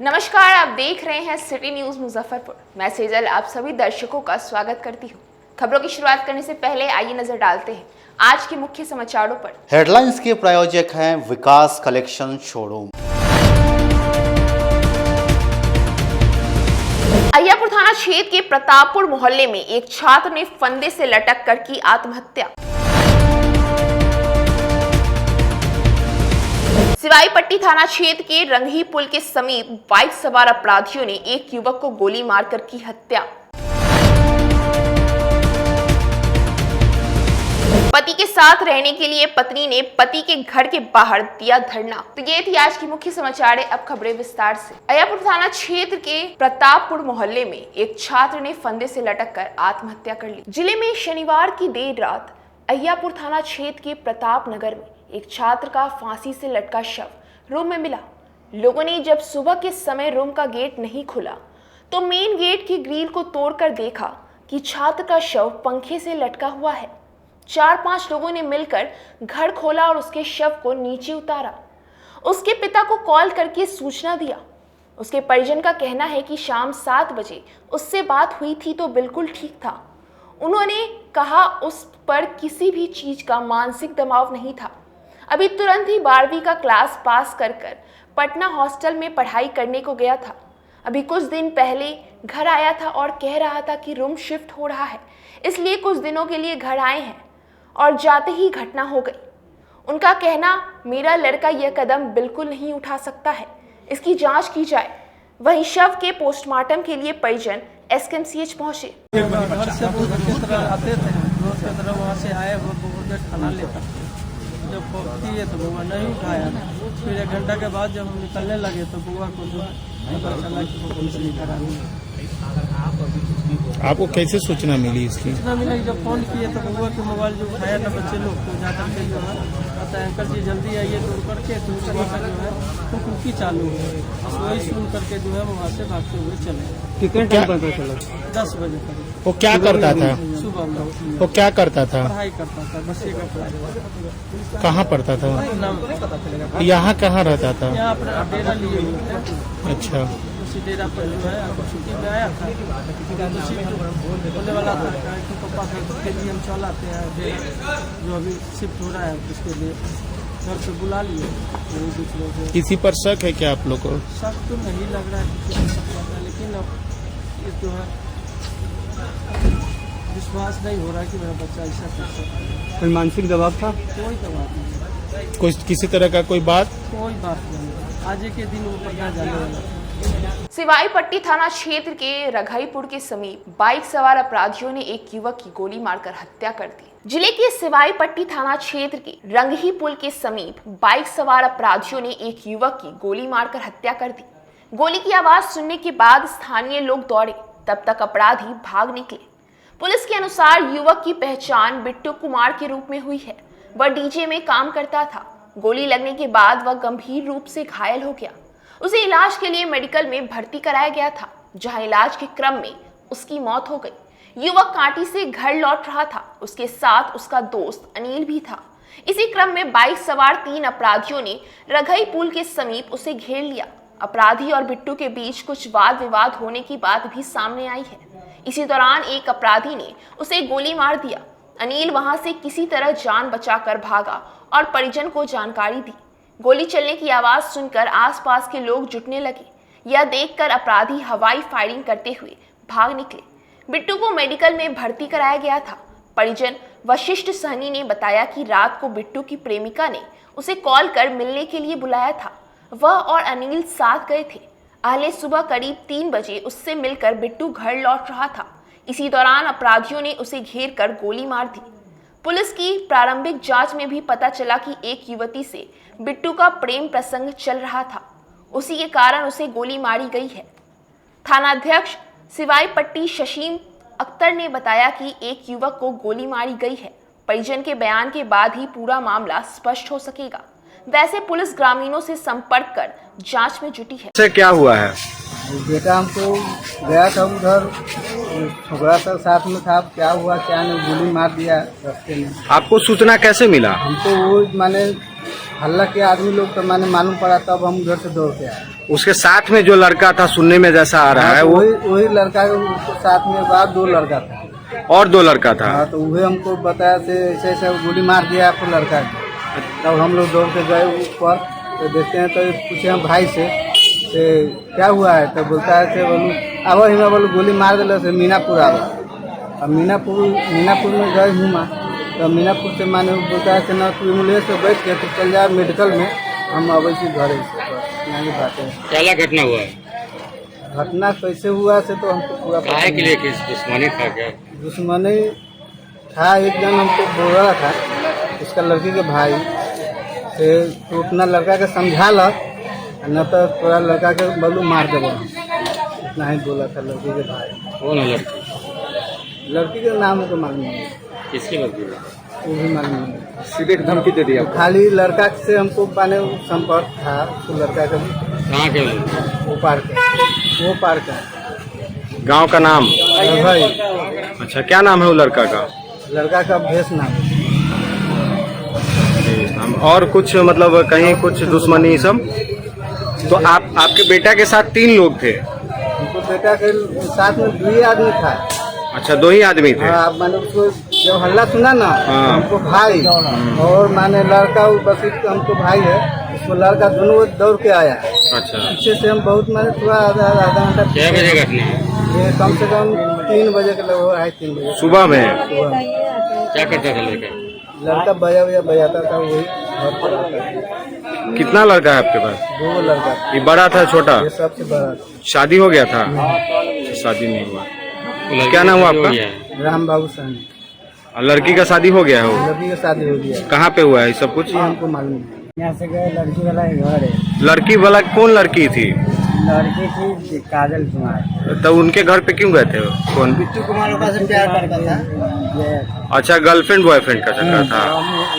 नमस्कार, आप देख रहे हैं सिटी न्यूज मुजफ्फरपुर। मैं सेजल आप सभी दर्शकों का स्वागत करती हूं। खबरों की शुरुआत करने से पहले आइए नजर डालते हैं आज के मुख्य समाचारों पर। हेडलाइंस के प्रायोजक हैं विकास कलेक्शन शोरूम। अय्यापुर थाना क्षेत्र के प्रतापपुर मोहल्ले में एक छात्र ने फंदे से लटक कर की आत्महत्या। सिवाईपट्टी थाना क्षेत्र के रंगी पुल के समीप बाइक सवार अपराधियों ने एक युवक को गोली मारकर की हत्या। पति के साथ रहने के लिए पत्नी ने पति के घर के बाहर दिया धरना। तो ये थी आज की मुख्य समाचार। अब खबरें विस्तार से। अय्यापुर थाना क्षेत्र के प्रतापपुर मोहल्ले में एक छात्र ने फंदे से लटककर आत्महत्या कर ली। जिले में शनिवार की देर रात अय्यापुर थाना क्षेत्र के प्रताप नगर में एक छात्र का फांसी से लटका शव रूम में मिला। लोगों ने जब सुबह के समय रूम का गेट नहीं खुला तो मेन गेट की ग्रिल को तोड़कर देखा कि छात्र का शव पंखे से लटका हुआ है। 4-5 लोगों ने मिलकर घर खोला और उसके शव को नीचे उतारा। उसके पिता को कॉल करके सूचना दिया। उसके परिजन का कहना है कि शाम 7 बजे उससे बात हुई थी तो बिल्कुल ठीक था। उन्होंने कहा उस पर किसी भी चीज का मानसिक दबाव नहीं था। अभी तुरंत ही 12वीं का क्लास पास कर पटना हॉस्टल में पढ़ाई करने को गया था। अभी कुछ दिन पहले घर आया था और कह रहा था कि रूम शिफ्ट हो रहा है, इसलिए कुछ दिनों के लिए घर आए हैं और जाते ही घटना हो गई। उनका कहना, मेरा लड़का यह कदम बिल्कुल नहीं उठा सकता है, इसकी जांच की जाए। वहीं शव के पोस्टमार्टम के लिए परिजन SKMCH पहुंचे। घर से आते थे, रोज की तरह वहाँ से आए, खाना लेकर जब पहुँची है तो बुआ नहीं उठाया। फिर 1 घंटा के बाद जब हम निकलने लगे तो बुआ को जो पता चला कि वो पुलिस लेकर आ गई। आपको कैसे सूचना मिली इसकी? सूचना मिला कि जब फोन किए तो बुआ के मोबाइल जो उठाया ना बच्चे लोग तो जाकर के जो है कहता है अंकल जी जल्दी आइए दौड़ करके। तो उसके बाद जो है फुकी चालू है। बस वही सुन करके जो है वहाँ से भागते हुए चले। कितने टाइम पता चला? 10 बजे तक। वो क्या करता था? सुबह में वो क्या करता था? पढ़ाई करता था, बच्चे का पढ़ाई। कहाँ पढ़ता था? नाम पता चलेगा। यहाँ कहाँ रहता था? यहाँ अपना डेरा लिए हुए थे। अच्छा, उसी डेरा पर जो है छुट्टी में आया था। बोलने वाला था कि पापा के लिए हम चलाते हैं डेरा जो अभी शिफ्ट हो रहा है उसके लिए घर से बुला लिए। किसी पर शक है क्या आप लोग को? शक तो नहीं लग रहा है किसी पर शक लग रहा है, लेकिन अब ये जो है विश्वास नहीं हो रहा कि मेरा बच्चा ऐसा कर सकता है। कोई मानसिक दबाव था? कोई दबाव नहीं, कोई किसी तरह का कोई बात? कोई बात नहीं। आज के दिन वो पकड़ा जाने वाला। सिवाईपट्टी थाना क्षेत्र के रघाईपुर के समीप बाइक सवार अपराधियों ने एक युवक की गोली मारकर हत्या कर दी। जिले के सिवाईपट्टी थाना क्षेत्र के रंगी पुल के समीप बाइक सवार अपराधियों ने एक युवक की गोली मारकर हत्या कर दी। गोली की आवाज सुनने के बाद स्थानीय लोग दौड़े, तब तक अपराधी भाग निकले। पुलिस के अनुसार युवक की पहचान बिट्टू कुमार के रूप में हुई है। वह डीजे में काम करता था। गोली लगने के बाद वह गंभीर रूप से घायल हो गया। उसे इलाज के लिए मेडिकल में भर्ती कराया गया था, जहां इलाज के क्रम में उसकी मौत हो गई। युवक कांटी से घर लौट रहा था। उसके साथ उसका दोस्त अनिल भी था। इसी क्रम में बाइक सवार 3 अपराधियों ने रघई पुल के समीप उसे घेर लिया। अपराधी और बिट्टू के बीच कुछ वाद विवाद होने की बात भी सामने आई है। इसी दौरान एक अपराधी ने उसे गोली मार दिया। अनिल वहां से किसी तरह जान बचाकर भागा और परिजन को जानकारी दी। गोली चलने की आवाज सुनकर आसपास के लोग जुटने लगे। यह देखकर अपराधी हवाई फायरिंग करते हुए भाग निकले। बिट्टू को मेडिकल में भर्ती कराया गया था। परिजन वशिष्ठ सहनी ने बताया कि रात को बिट्टू की प्रेमिका ने उसे कॉल कर मिलने के लिए बुलाया था। वह और अनिल साथ गए थे। अगले सुबह करीब 3 बजे उससे मिलकर बिट्टू घर लौट रहा था। इसी दौरान अपराधियों ने उसे घेर कर गोली मार दी। पुलिस की प्रारंभिक जांच में भी पता चला कि एक युवती से बिट्टू का प्रेम प्रसंग चल रहा था। उसी के कारण उसे गोली मारी गई है। थानाध्यक्ष सिवाईपट्टी शशीम अख्तर ने बताया कि एक युवक को गोली मारी गई है। परिजन के बयान के बाद ही पूरा मामला स्पष्ट हो सकेगा। वैसे पुलिस ग्रामीणों से संपर्क कर जांच में जुटी है। से क्या हुआ है? बेटा हमको गया था उधर, छोकरा सर साथ में था। क्या हुआ क्या नहीं, गोली मार दिया रास्ते में। आपको सूचना कैसे मिला? हमको वो माने हल्ला के आदमी लोग तो मैंने मालूम पड़ा, तब हम उधर से दौड़ के आए। उसके साथ में जो लड़का था, सुनने में जैसा आ रहा है, वो वही लड़का उसके साथ में बाद 2 लड़का था। और 2 लड़का था। हाँ, तो वही हमको बताया से ऐसे ऐसे गोली मार दिया आपको लड़का को। तब हम लोग दौड़ के गए ऊपर, तो देखते हैं तो पूछे हम भाई से क्या हुआ है, तो बोलता है से बोलूँ अब ही मैं बोलूँ गोली मार दिला से मीनापुर आवा। अब मीनापुर में गए हूँ मैं, तो मीनापुर से मैंने बोलता है कि ना तू एम्बुलेंस से बैठ के तो चल जाए मेडिकल में, हम अवै से घर यहाँ बात है। क्या घटना हुआ? घटना कैसे हुआ से तो हमको पूरा पता के लिए दुश्मनी था क्या? दुश्मनी था, एक जन हमको बोल रहा था उसका लड़की के भाई से, तो अपना लड़का के समझा ला, न तो पूरा लड़का के बोलू मार देव, इतना ही बोला था लड़की के भाई। कौन है लड़की? लड़की के नाम को मालूम नहीं, किसकी लड़की? वो भी मालूम नहीं। सीधे धमकी दे दिया? खाली लड़का से हमको पाने संपर्क था, तो लड़का का कहाँ के? वो पार का गांव का नाम? भाई। अच्छा, क्या नाम है वो लड़का का? लड़का का भेष नाम। और कुछ मतलब कहीं कुछ दुश्मनी सब? तो आपके बेटा के साथ 3 लोग थे? उनको बेटा के साथ में 2 आदमी था। अच्छा, 2 ही आदमी थे। हाँ, मैंने उसको जब हल्ला सुना ना, हाँ। हमको भाई और मैंने लड़का बस हमको भाई है, उसको लड़का दोनों दौड़ के आया। अच्छा, पीछे से हम बहुत मैंने थोड़ा आधा घंटा। क्या बजे घटना है? ये कम से कम 3 बजे के लगभग है, 3 बजे सुबह में। सुबह। क्या करता था लड़का? लड़का बजाता था, वही घर पर आता था। कितना लड़का है आपके पास? 2 लड़का था। ये बड़ा था छोटा? ये सबसे बड़ा था। शादी हो गया था? शादी नहीं हुआ। क्या नाम हुआ आपका? राम बाबू सहनी। लड़की का शादी हो गया है? लड़की की शादी हो गया। कहाँ पे हुआ है सब कुछ? हमको मालूम नहीं। यहाँ से गए, लड़की वाला घर है। लड़की वाला कौन लड़की थी? लड़की थी काजल कुमार। तो उनके घर पे क्यों गए थे? कौन? बिट्टू कुमार का से प्यार करता था। अच्छा, गर्लफ्रेंड बॉयफ्रेंड का चक्कर था।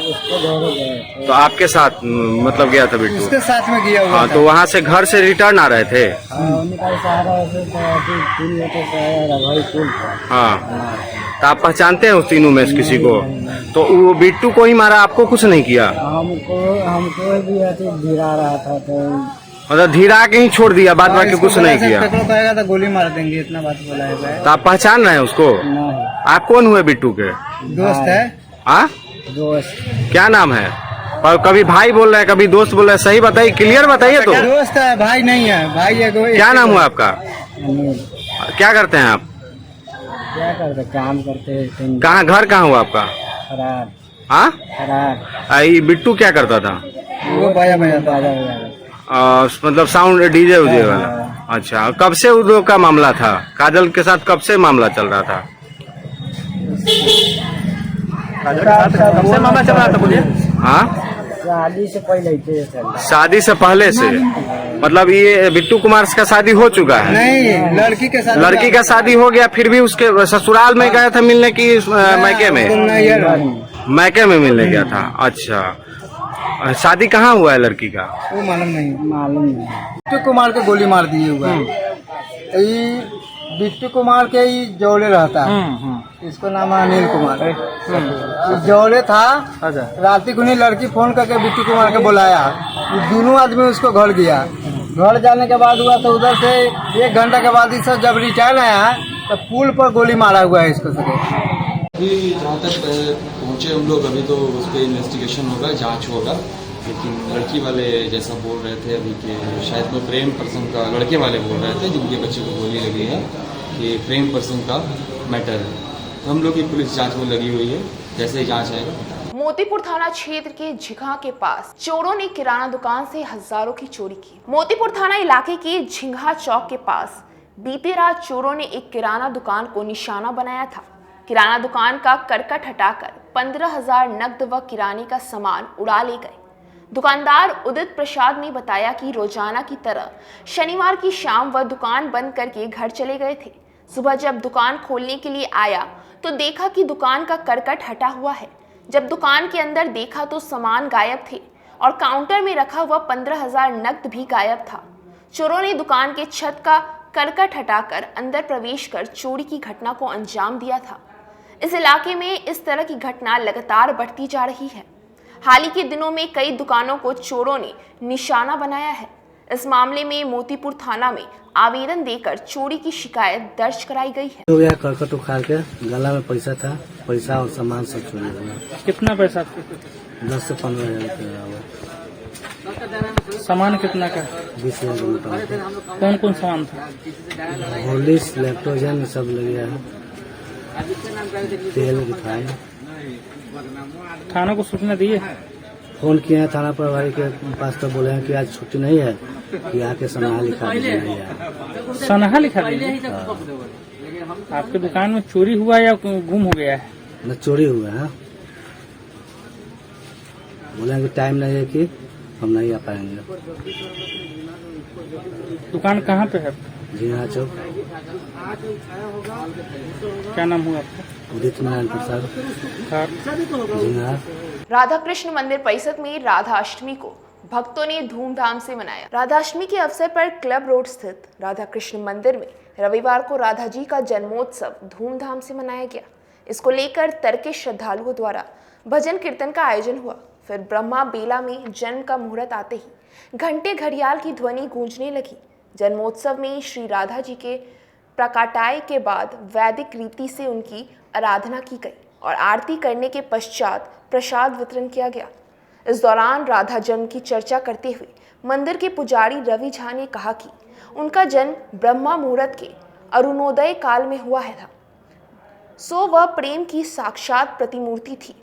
उसको दौड़े गए। तो आपके साथ मतलब गया था बिट्टू? उसके साथ में गया हुआ हाँ, था। तो वहाँ से घर से रिटर्न आ रहे थे? उनका सहारा ऐसे था कि 3 मीटर से आया भाई पुल था। हाँ, तो आप पहचानते हैं उस तीनों में से किसी को? तो वो बिट्टू को ही मारा, आपको कुछ नहीं किया? हमको भी ऐसे गिरा रहा था, तो मतलब धीरा के ही छोड़ दिया, बाद बाकी कुछ नहीं किया? पाएगा तो गोली मार देंगे, इतना बात बोला है। तो आप पहचान रहे हैं उसको? नहीं, आप कौन हुए बिट्टू के? दोस्त है। हाँ, दोस्त। क्या नाम है? और कभी भाई बोल रहे हैं, कभी दोस्त बोल रहे हैं, सही बताइए, क्लियर बताइए। तो दोस्त है, भाई नहीं है। भाई है। क्या नाम हुआ आपका? क्या करते हैं आप? क्या करते, काम करते। कहाँ, घर कहाँ हुआ आपका? फरार। हाँ, फरार। ये बिट्टू क्या करता था? वो बाजा मतलब साउंड डीजे उजे वाला? अच्छा, कब से उन लोग का मामला था? काजल के साथ कब से मामला चल रहा था? कब से मामला चल रहा था बोलिए? हाँ, शादी से पहले। शादी से पहले से? मतलब ये बिट्टू कुमार का शादी हो चुका है? नहीं, लड़की के साथ। लड़की का शादी हो गया, फिर भी उसके ससुराल में गया था मिलने की? मैके में? मैके में मिलने गया था। अच्छा, शादी कहाँ हुआ है लड़की का? वो मालूम नहीं। बिट्टू कुमार के गोली मार दिए हुआ है। बिट्टू कुमार के ही जोड़े रहता है। इसको नाम है अनिल कुमार। जोड़े था। रात को नहीं लड़की फोन करके बिट्टू कुमार के बुलाया, दोनों आदमी उसको घर गया। घर जाने के बाद हुआ तो उधर से 1 घंटा के बाद इस जब रिटर्न आया तो पुल पर गोली मारा हुआ है इसको सके। अभी जहाँ तक पहुँचे हम लोग, अभी तो उस पर इन्वेस्टिगेशन होगा, जांच होगा। लेकिन लड़की वाले जैसा बोल रहे थे अभी कि शायद कोई प्रेम पर्सन का, लड़के वाले बोल रहे थे जिनके बच्चे को गोली लगी है कि प्रेम पर्सन का मैटर है। तो हम लोग की पुलिस जांच में लगी हुई है, जैसे ही जांच आएगा। मोतीपुर थाना क्षेत्र के झिंगा के पास चोरों ने किराना दुकान से हजारों की चोरी की। मोतीपुर थाना इलाके के झिंगा चौक के पास बीती रात चोरों ने एक किराना दुकान को निशाना बनाया था। किराना दुकान का करकट हटाकर 15,000 नकद व किराने का सामान उड़ा ले गए। दुकानदार उदित प्रसाद ने बताया कि रोजाना की तरह शनिवार की शाम वह दुकान बंद करके घर चले गए थे। सुबह जब दुकान खोलने के लिए आया तो देखा कि दुकान का करकट हटा हुआ है। जब दुकान के अंदर देखा तो सामान गायब थे और काउंटर में रखा हुआ 15,000 नकद भी गायब था। चोरों ने दुकान के छत का करकट हटाकर अंदर प्रवेश कर चोरी की घटना को अंजाम दिया था। इस इलाके में इस तरह की घटना लगातार बढ़ती जा रही है। हाल ही के दिनों में कई दुकानों को चोरों ने निशाना बनाया है। इस मामले में मोतीपुर थाना में आवेदन देकर चोरी की शिकायत दर्ज कराई गई है। हो गया करकट उखाड़ के, गला में पैसा था, पैसा और सामान सब चोरी हो गया। कितना पैसा? 10 से 15 हज़ार रुपया हुआ। सामान कितना का? 20,000 रुपया। कौन कौन सामान था? हॉर्लिक्स, लैक्टोजन सब लग गया है, तेल, रिफाइन। थाना को सूचना दिए? फोन किए हैं थाना प्रभारी के पास, तो बोले हैं कि आज छुट्टी नहीं है, कि आके सनहा लिखा दीजिए। सनहा लिखा दीजिए। आपके दुकान में चोरी हुआ या गुम हो गया है? न चोरी हुआ है, बोले हैं कि टाइम नहीं है कि हम नहीं आ पाएंगे। दुकान कहाँ पे है? झींगा चौक। क्या नाम हुआ आपका? उदित नारायण प्रसाद, झींगा। राधा कृष्ण मंदिर परिसर में राधा अष्टमी को भक्तों ने धूमधाम से मनाया। राधा अष्टमी के अवसर पर क्लब रोड स्थित राधा कृष्ण मंदिर में रविवार को राधा जी का जन्मोत्सव धूमधाम से मनाया गया। इसको लेकर तड़के श्रद्धालुओं द्वारा भजन कीर्तन का आयोजन हुआ। फिर ब्रह्मा बेला में जन्म का मुहूर्त आते ही घंटे घड़ियाल की ध्वनि गूंजने लगी। जन्मोत्सव में श्री राधा जी के प्रकाटाय के बाद वैदिक रीति से उनकी आराधना की गई और आरती करने के पश्चात प्रसाद वितरण किया गया। इस दौरान राधा जन्म की चर्चा करते हुए मंदिर के पुजारी रवि झा ने कहा कि उनका जन्म ब्रह्मा मुहूर्त के अरुणोदय काल में हुआ है था, सो वह प्रेम की साक्षात प्रतिमूर्ति थी।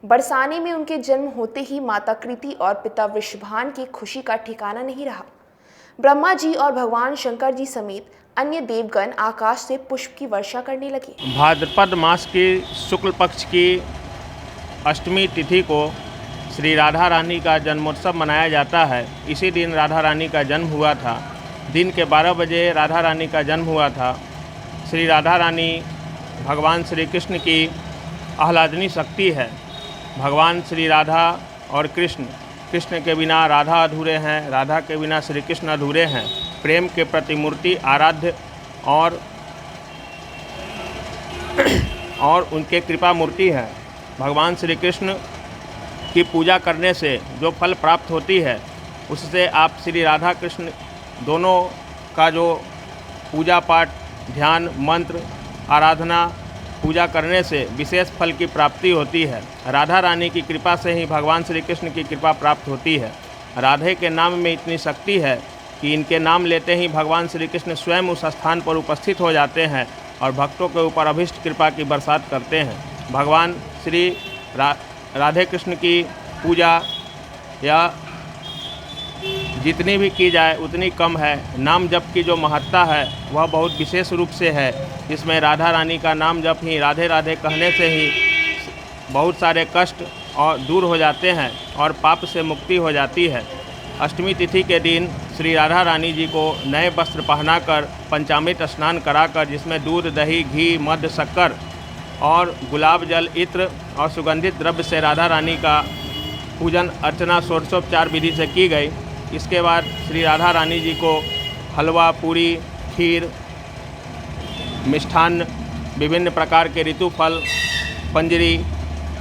बरसाने में उनके जन्म होते ही माता कृति और पिता वृषभान की खुशी का ठिकाना नहीं रहा। ब्रह्मा जी और भगवान शंकर जी समेत अन्य देवगण आकाश से पुष्प की वर्षा करने लगे। भाद्रपद मास की शुक्ल पक्ष की अष्टमी तिथि को श्री राधा रानी का जन्मोत्सव मनाया जाता है। इसी दिन राधा रानी का जन्म हुआ था। दिन के 12 बजे राधा रानी का जन्म हुआ था। श्री राधा रानी भगवान श्री कृष्ण की आह्लादनी शक्ति है। भगवान श्री राधा और कृष्ण, कृष्ण के बिना राधा अधूरे हैं, राधा के बिना श्री कृष्ण अधूरे हैं। प्रेम के प्रतिमूर्ति आराध्य और उनके कृपा मूर्ति है। भगवान श्री कृष्ण की पूजा करने से जो फल प्राप्त होती है, उससे आप श्री राधा कृष्ण दोनों का जो पूजा पाठ, ध्यान, मंत्र, आराधना, पूजा करने से विशेष फल की प्राप्ति होती है। राधा रानी की कृपा से ही भगवान श्री कृष्ण की कृपा प्राप्त होती है। राधे के नाम में इतनी शक्ति है कि इनके नाम लेते ही भगवान श्री कृष्ण स्वयं उस स्थान पर उपस्थित हो जाते हैं और भक्तों के ऊपर अभिष्ट कृपा की बरसात करते हैं। भगवान श्री राधे कृष्ण की पूजा या जितनी भी की जाए उतनी कम है। नाम जप की जो महत्ता है वह बहुत विशेष रूप से है। इसमें राधा रानी का नाम जप ही राधे राधे कहने से ही बहुत सारे कष्ट और दूर हो जाते हैं और पाप से मुक्ति हो जाती है। अष्टमी तिथि के दिन श्री राधा रानी जी को नए वस्त्र पहनाकर पंचामृत स्नान कराकर, जिसमें दूध, दही, घी, मध, शक्कर और गुलाब जल, इत्र और सुगंधित द्रव्य से राधा रानी का पूजन अर्चना षोडशोपचार विधि से की गई। इसके बाद श्री राधा रानी जी को हलवा, पूरी, खीर, मिष्ठान्न, विभिन्न प्रकार के ऋतु फल, पंजरी,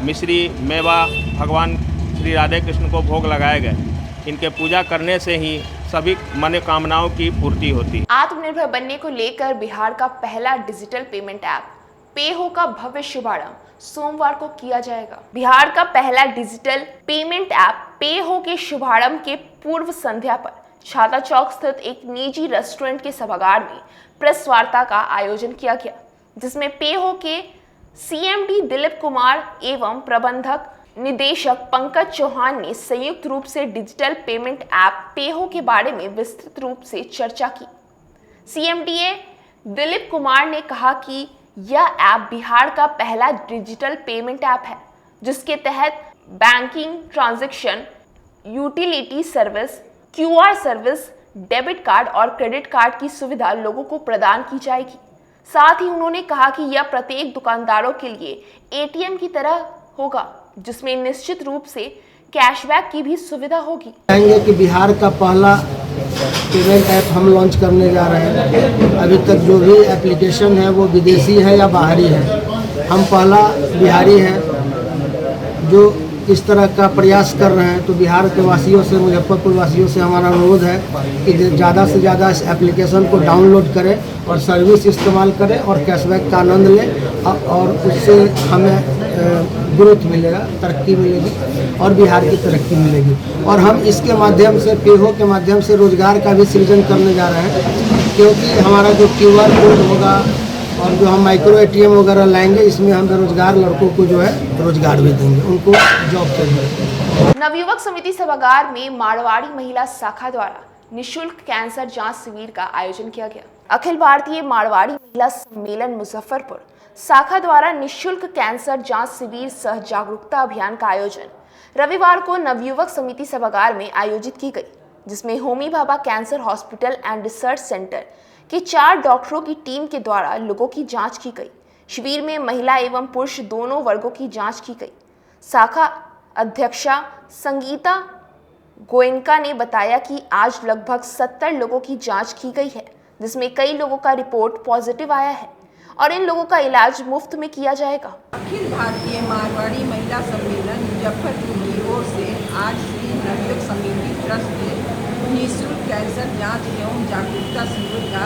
मिश्री, मेवा भगवान श्री राधे कृष्ण को भोग लगाए गए। इनके पूजा करने से ही सभी मनोकामनाओं की पूर्ति होती है। आत्मनिर्भर बनने को लेकर बिहार का पहला डिजिटल पेमेंट ऐप पेहो का भव्य शुभारंभ सोमवार को किया जाएगा। बिहार का पहला डिजिटल पेमेंट ऐप पेहो के शुभारंभ के पूर्व संध्या पर छाता चौक स्थित एक निजी रेस्टोरेंट के सभागार में प्रेस वार्ता का आयोजन किया गया, जिसमें पेहो के सीएमडी दिलीप कुमार एवं प्रबंधक निदेशक पंकज चौहान ने संयुक्त रूप से डिजिटल पेमेंट ऐप पेहो के बारे में विस्तृत रूप से चर्चा की। सीएमडीए दिलीप कुमार ने कहा कि यह ऐप बिहार का पहला डिजिटल पेमेंट ऐप है, जिसके तहत banking transaction, utility service, QR service, debit card और क्रेडिट कार्ड की सुविधा लोगों को प्रदान की जाएगी। साथ ही उन्होंने कहा कि यह प्रत्येक दुकानदारों के लिए एटीएम की तरह होगा, जिसमें निश्चित रूप से कैशबैक की भी सुविधा होगी। कहेंगे कि बिहार का पहला पेमेंट ऐप हम लॉन्च करने जा रहे हैं। अभी तक जो भी एप्लीकेशन है वो विदेशी है या बाहरी है। हम पहला बिहारी है जो इस तरह का प्रयास कर रहे हैं, तो बिहार के वासियों से, मुजफ्फरपुर वासियों से हमारा अनुरोध है कि ज़्यादा से ज़्यादा इस एप्लीकेशन को डाउनलोड करें और सर्विस इस्तेमाल करें और कैशबैक का आनंद लें और उससे हमें ग्रोथ मिलेगा, तरक्की मिलेगी और बिहार की तरक्की मिलेगी। और हम इसके माध्यम से, पेहो के माध्यम से रोज़गार का भी सृजन करने जा रहे हैं, क्योंकि हमारा जो QR कोड होगा और जो हम माइक्रो ATM वगैरह लाएंगे, इसमें हम बेरोजगार लड़कों को जो है रोजगार भी देंगे, उनको जॉब देंगे। नवयुवक समिति सभागार में मारवाड़ी महिला शाखा द्वारा निशुल्क कैंसर जांच शिविर का आयोजन किया गया। अखिल भारतीय मारवाड़ी महिला सम्मेलन मुजफ्फरपुर शाखा द्वारा निशुल्क कैंसर जांच शिविर सह जागरूकता अभियान का आयोजन रविवार को नवयुवक समिति सभागार में आयोजित की गई, जिसमें Homi Bhabha cancer hospital and research centre के 4 डॉक्टरों की टीम के द्वारा लोगों की जांच की गई। शिविर में महिला एवं पुरुष दोनों वर्गों की जांच की गई। शाखा अध्यक्षा संगीता गोयनका ने बताया कि आज लगभग 70 लोगों की जांच की गई है, जिसमें कई लोगों का रिपोर्ट पॉजिटिव आया है और इन लोगों का इलाज मुफ्त में किया जाएगा। अखिल भारतीय मारवाड़ी महिला सम्मेलन मुजफ्फरपुर की ओर से आज श्री नवयुवक समिति ट्रस्ट में निःशुल्क कैंसर जांच एवं जागरूकता शिविर का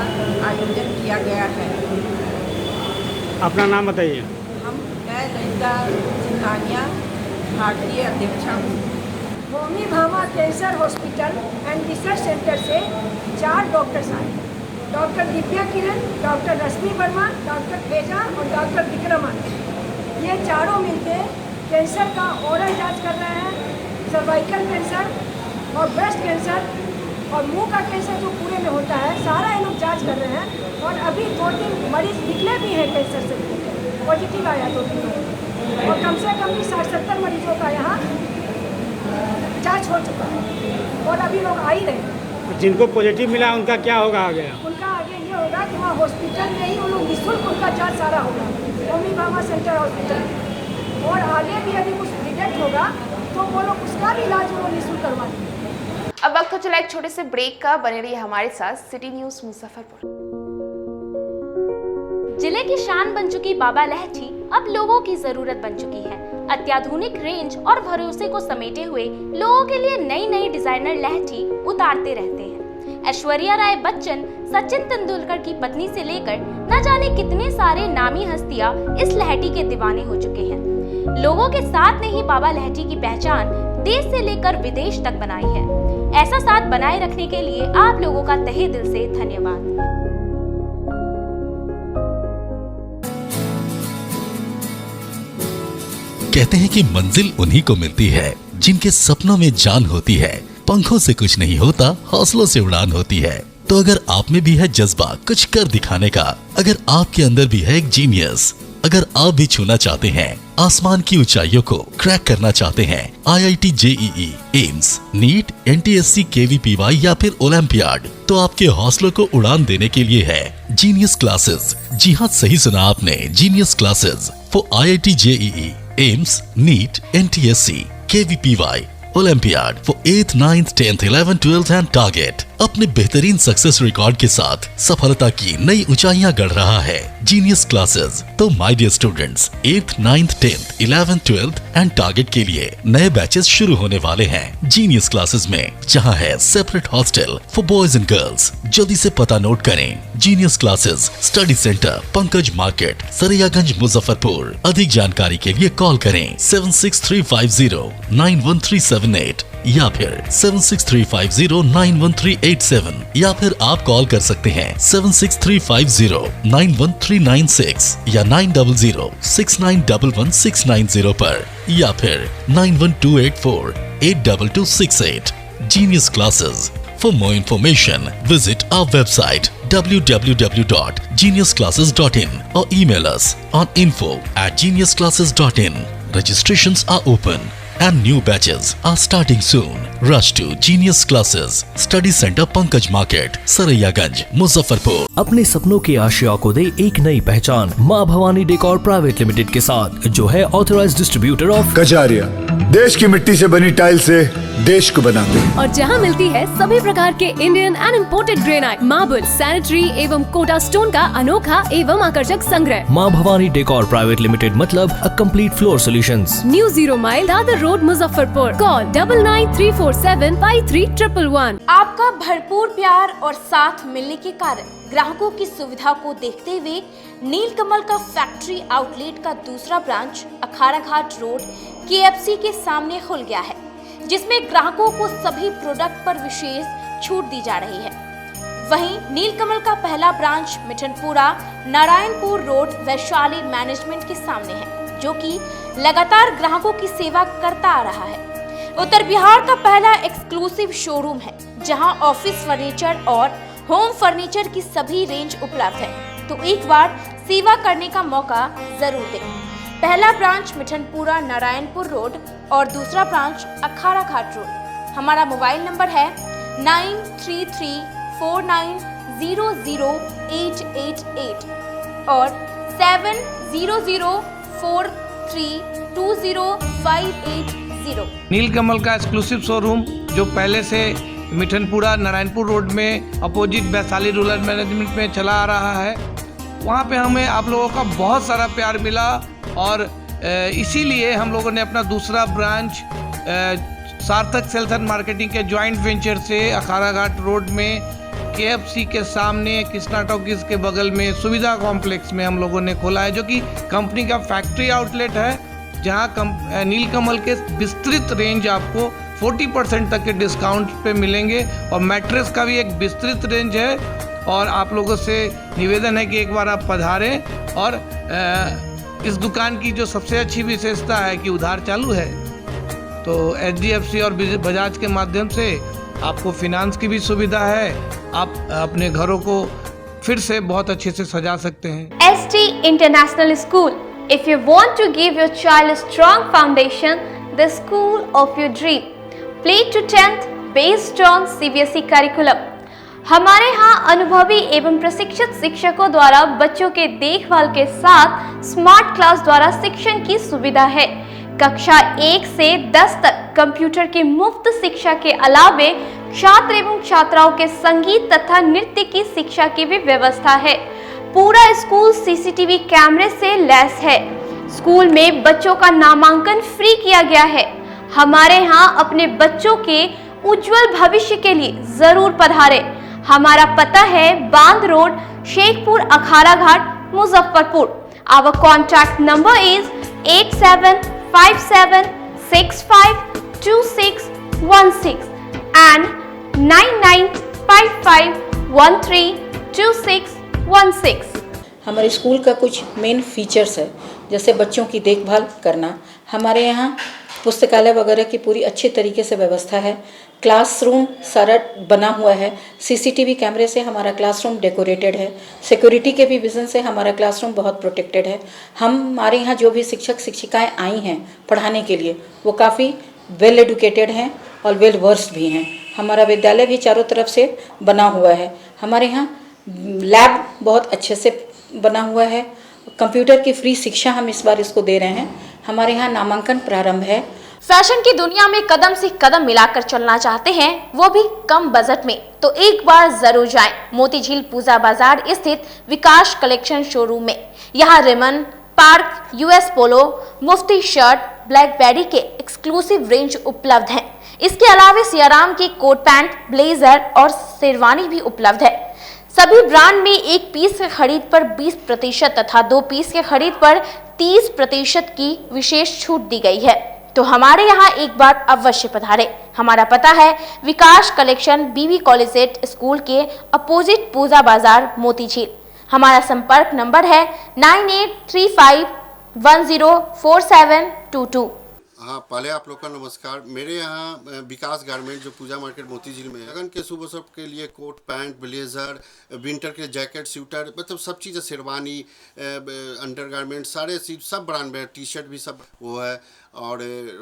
आयोजन किया गया है। अपना नाम बताइए। मैं ललिता सिंघानिया भारतीय अध्यक्षा हूँ। Homi Bhabha cancer hospital and research centre से 4 डॉक्टर्स आए, डॉक्टर दिव्या किरण, डॉक्टर रश्मि वर्मा, डॉक्टर तेजा और डॉक्टर विक्रमानंद। ये चारों मिलकर कैंसर का ओरल जांच कर रहे हैं, सर्वाइकल कैंसर और ब्रेस्ट कैंसर और मुंह का कैंसर जो पूरे में होता है, सारा ये लोग जांच कर रहे हैं। और अभी 2-3 मरीज निकले भी हैं कैंसर से, पॉजिटिव आया 2-3 और कम से कम भी 60-70 मरीजों का यहाँ जांच हो चुका है और अभी लोग आ ही रहे हैं। जिनको पॉजिटिव मिला उनका क्या होगा आगे? उनका आगे ये होगा कि वहाँ हॉस्पिटल में ही वो लोग निःशुल्क उनका जांच सारा होगा, होमी भाभा सेंटर हॉस्पिटल। और आगे भी यदि कुछ डिटेक्ट होगा तो वो लोग उसका भी इलाज वो निःशुल्क करवा देंगे। अब वक्त हो चला एक छोटे से ब्रेक का, बने रहिए हमारे साथ सिटी न्यूज मुजफ्फरपुर। जिले की शान बन चुकी बाबा लहठी अब लोगों की जरूरत बन चुकी है। अत्याधुनिक रेंज और भरोसे को समेटे हुए लोगों के लिए नई नई डिजाइनर लहठी उतारते रहते हैं। ऐश्वर्या राय बच्चन, सचिन तेंदुलकर की पत्नी से लेकर न जाने कितने सारे नामी हस्तियां इस लहठी के दीवाने हो चुके हैं। लोगों के साथ ने ही बाबा लहठी की पहचान देश से लेकर विदेश तक बनाई है। ऐसा साथ बनाए रखने के लिए आप लोगों का तहे दिल से धन्यवाद। कहते हैं कि मंजिल उन्हीं को मिलती है जिनके सपनों में जान होती है। पंखों से कुछ नहीं होता, हौसलों से उड़ान होती है। तो अगर आप में भी है जज्बा कुछ कर दिखाने का, अगर आपके अंदर भी है एक जीनियस, अगर आप भी छूना चाहते हैं आसमान की ऊंचाइयों को, क्रैक करना चाहते हैं IIT JEE, AIIMS, NEET, NTSC, KVPY या फिर ओलंपियाड, तो आपके हौसलों को उड़ान देने के लिए है जीनियस क्लासेस। जी हाँ, सही सुना आपने, genius classes for IIT JEE, AIIMS, NEET, NTSC, KVPY, olympiad for 8th, 9th, 10th, 11th, 12th and target. अपने बेहतरीन सक्सेस रिकॉर्ड के साथ सफलता की नई ऊंचाइयां गढ़ रहा है जीनियस क्लासेस। तो my dear students, 8th, 9th, 10th, 11th, 12th and target के लिए नए बैचेस शुरू होने वाले हैं जीनियस क्लासेस में, जहां है separate hostel for boys and girls. जल्दी से पता नोट करें, genius classes, study centre, Pankaj market, Saraiyaganj, Muzaffarpur. अधिक जानकारी के लिए कॉल करें 7635091378 या फिर 7635091387 या फिर आप कॉल कर सकते हैं 7635091396 या 9006911690 पर या फिर 9128482268। Genius Classes. For more information, visit our website www.geniusclasses.in or email us on info@geniusclasses.in. Registrations are open and new batches are starting soon. Rush to genius classes, study centre Pankaj market, Saraiyaganj, Muzaffarpur. अपने सपनों के आशिया को दे एक नई पहचान माँ भवानी डेकोर प्राइवेट लिमिटेड के साथ, जो है ऑथराइज्ड डिस्ट्रीब्यूटर ऑफ कजारिया। देश की मिट्टी से बनी टाइल से देश को बनाते हैं, और जहां मिलती है सभी प्रकार के Indian and imported granite, marble, sanitary एवं कोटा स्टोन का अनोखा एवं आकर्षक संग्रह। माँ भवानी डेकोर प्राइवेट लिमिटेड मतलब a complete floor solutions. New 0 mile Dadar road, Muzaffarpur. Call 9934753111। आपका भरपूर प्यार और साथ मिलने के कारण ग्राहकों की सुविधा को देखते हुए नीलकमल का फैक्ट्री आउटलेट का दूसरा ब्रांच अखाड़ा घाट रोड KFC के सामने खुल गया है, जिसमें ग्राहकों को सभी प्रोडक्ट पर विशेष छूट दी जा रही है। वहीं नीलकमल का पहला branch Mithanpura Narayanpur road Vaishali management के सामने है, जो कि लगातार ग्राहकों की सेवा करता आ रहा है। उत्तर बिहार का पहला एक्सक्लूसिव शोरूम है, जहां ऑफिस फर्नीचर और होम फर्नीचर की सभी रेंज उपलब्ध है, तो एक बार सेवा करने का मौका जरूर दें। पहला ब्रांच मिठनपुरा नारायणपुर रोड और दूसरा ब्रांच अखाड़ा घाट रोड। हमारा मोबाइल नंबर है 9334900888 और 7004320580। नीलकमल का एक्सक्लूसिव शोरूम जो पहले से मिठनपुरा नारायणपुर रोड में अपोजिट वैशाली रूरल मैनेजमेंट में चला आ रहा है, वहाँ पे हमें आप लोगों का बहुत सारा प्यार मिला और इसीलिए हम लोगों ने अपना दूसरा ब्रांच सार्थक सेल्स एंड मार्केटिंग के जॉइंट वेंचर से अखाड़ा घाट रोड में KFC के सामने कृष्णा टॉकीज के बगल में सुविधा कॉम्प्लेक्स में हम लोगों ने खोला है, जो कि कंपनी का फैक्ट्री आउटलेट है, जहां नीलकमल के विस्तृत रेंज आपको 40% तक के डिस्काउंट पे मिलेंगे और मैट्रेस का भी एक विस्तृत रेंज है। और आप लोगों से निवेदन है कि एक बार आप पधारें। और इस दुकान की जो सबसे अच्छी विशेषता है कि उधार चालू है, तो HDFC और बजाज के माध्यम से आपको फिनांस की भी सुविधा है। आप अपने घरों को फिर से बहुत अच्छे से सजा सकते हैं। ST International School. If you want to give your child a strong foundation, the school of your dream. Play to 10th based on CBSE curriculum. हमारे यहाँ अनुभवी एवं प्रशिक्षित शिक्षकों द्वारा बच्चों के देखभाल के साथ स्मार्ट क्लास द्वारा शिक्षण की सुविधा है। कक्षा 1 से 10 तक कंप्यूटर की मुफ्त शिक्षा के अलावे छात्र एवं छात्राओं के संगीत तथा नृत्य की शिक्षा की भी व्यवस्था है। पूरा स्कूल CCTV कैमरे से लैस है। स्कूल में बच्चों का नामांकन फ्री किया गया है। हमारे यहाँ अपने बच्चों के उज्जवल भविष्य के लिए जरूर पधारें। हमारा पता है बांध road, Shekhpur, Akhara Ghat, Muzaffarpur. Our contact number is 8757652616 and 9955132616। हमारे स्कूल का कुछ मेन फीचर्स है, जैसे बच्चों की देखभाल करना। हमारे यहाँ पुस्तकालय वगैरह की पूरी अच्छी तरीके से व्यवस्था है। क्लासरूम सारा बना हुआ है। CCTV कैमरे से हमारा क्लासरूम डेकोरेटेड है। सिक्योरिटी के भी विजन से हमारा क्लासरूम बहुत प्रोटेक्टेड है। हमारे यहाँ जो भी शिक्षक शिक्षिकाएं आई हैं पढ़ाने के लिए, वो काफ़ी वेल एडुकेटेड हैं और वेल वर्स्ड भी हैं। हमारा विद्यालय भी चारों तरफ से बना हुआ है। हमारे यहाँ लैब बहुत अच्छे से बना हुआ है। कंप्यूटर की फ्री शिक्षा हम इस बार इसको दे रहे हैं। हमारे यहाँ नामांकन प्रारंभ है। फैशन की दुनिया में कदम से कदम मिलाकर चलना चाहते हैं, वो भी कम बजट में, तो एक बार जरूर जाएं मोतीझील पूजा बाजार स्थित विकास कलेक्शन शोरूम में। यहाँ रिमन, पार्क, US पोलो, मुफ्ती शर्ट, ब्लैकबेरी के एक्सक्लूसिव रेंज उपलब्ध हैं। इसके अलावा सियाराम के कोट पैंट, ब्लेजर और शेरवानी भी उपलब्ध है। सभी ब्रांड में 1 पीस के खरीद पर 20% तथा 2 पीस के खरीद पर 30% की विशेष छूट दी गई है। तो हमारे यहाँ एक बार अवश्य पधारें। हमारा पता है विकास कलेक्शन BB कॉलेज स्कूल के अपोजिट पूजा बाजार, मोतीझील। हमारा संपर्क नंबर है 9835104722। हाँ, पहले आप लोग का नमस्कार। मेरे यहाँ विकास गारमेंट जो पूजा मार्केट मोतीझील में है, लगन के शुभ अवसर के लिए कोट पैंट, ब्लेजर, विंटर के जैकेट, स्वेटर, मतलब सब चीज़, शेरवानी, अंडर गारमेंट, सारे सब ब्रांड में, टी शर्ट भी सब वो है। और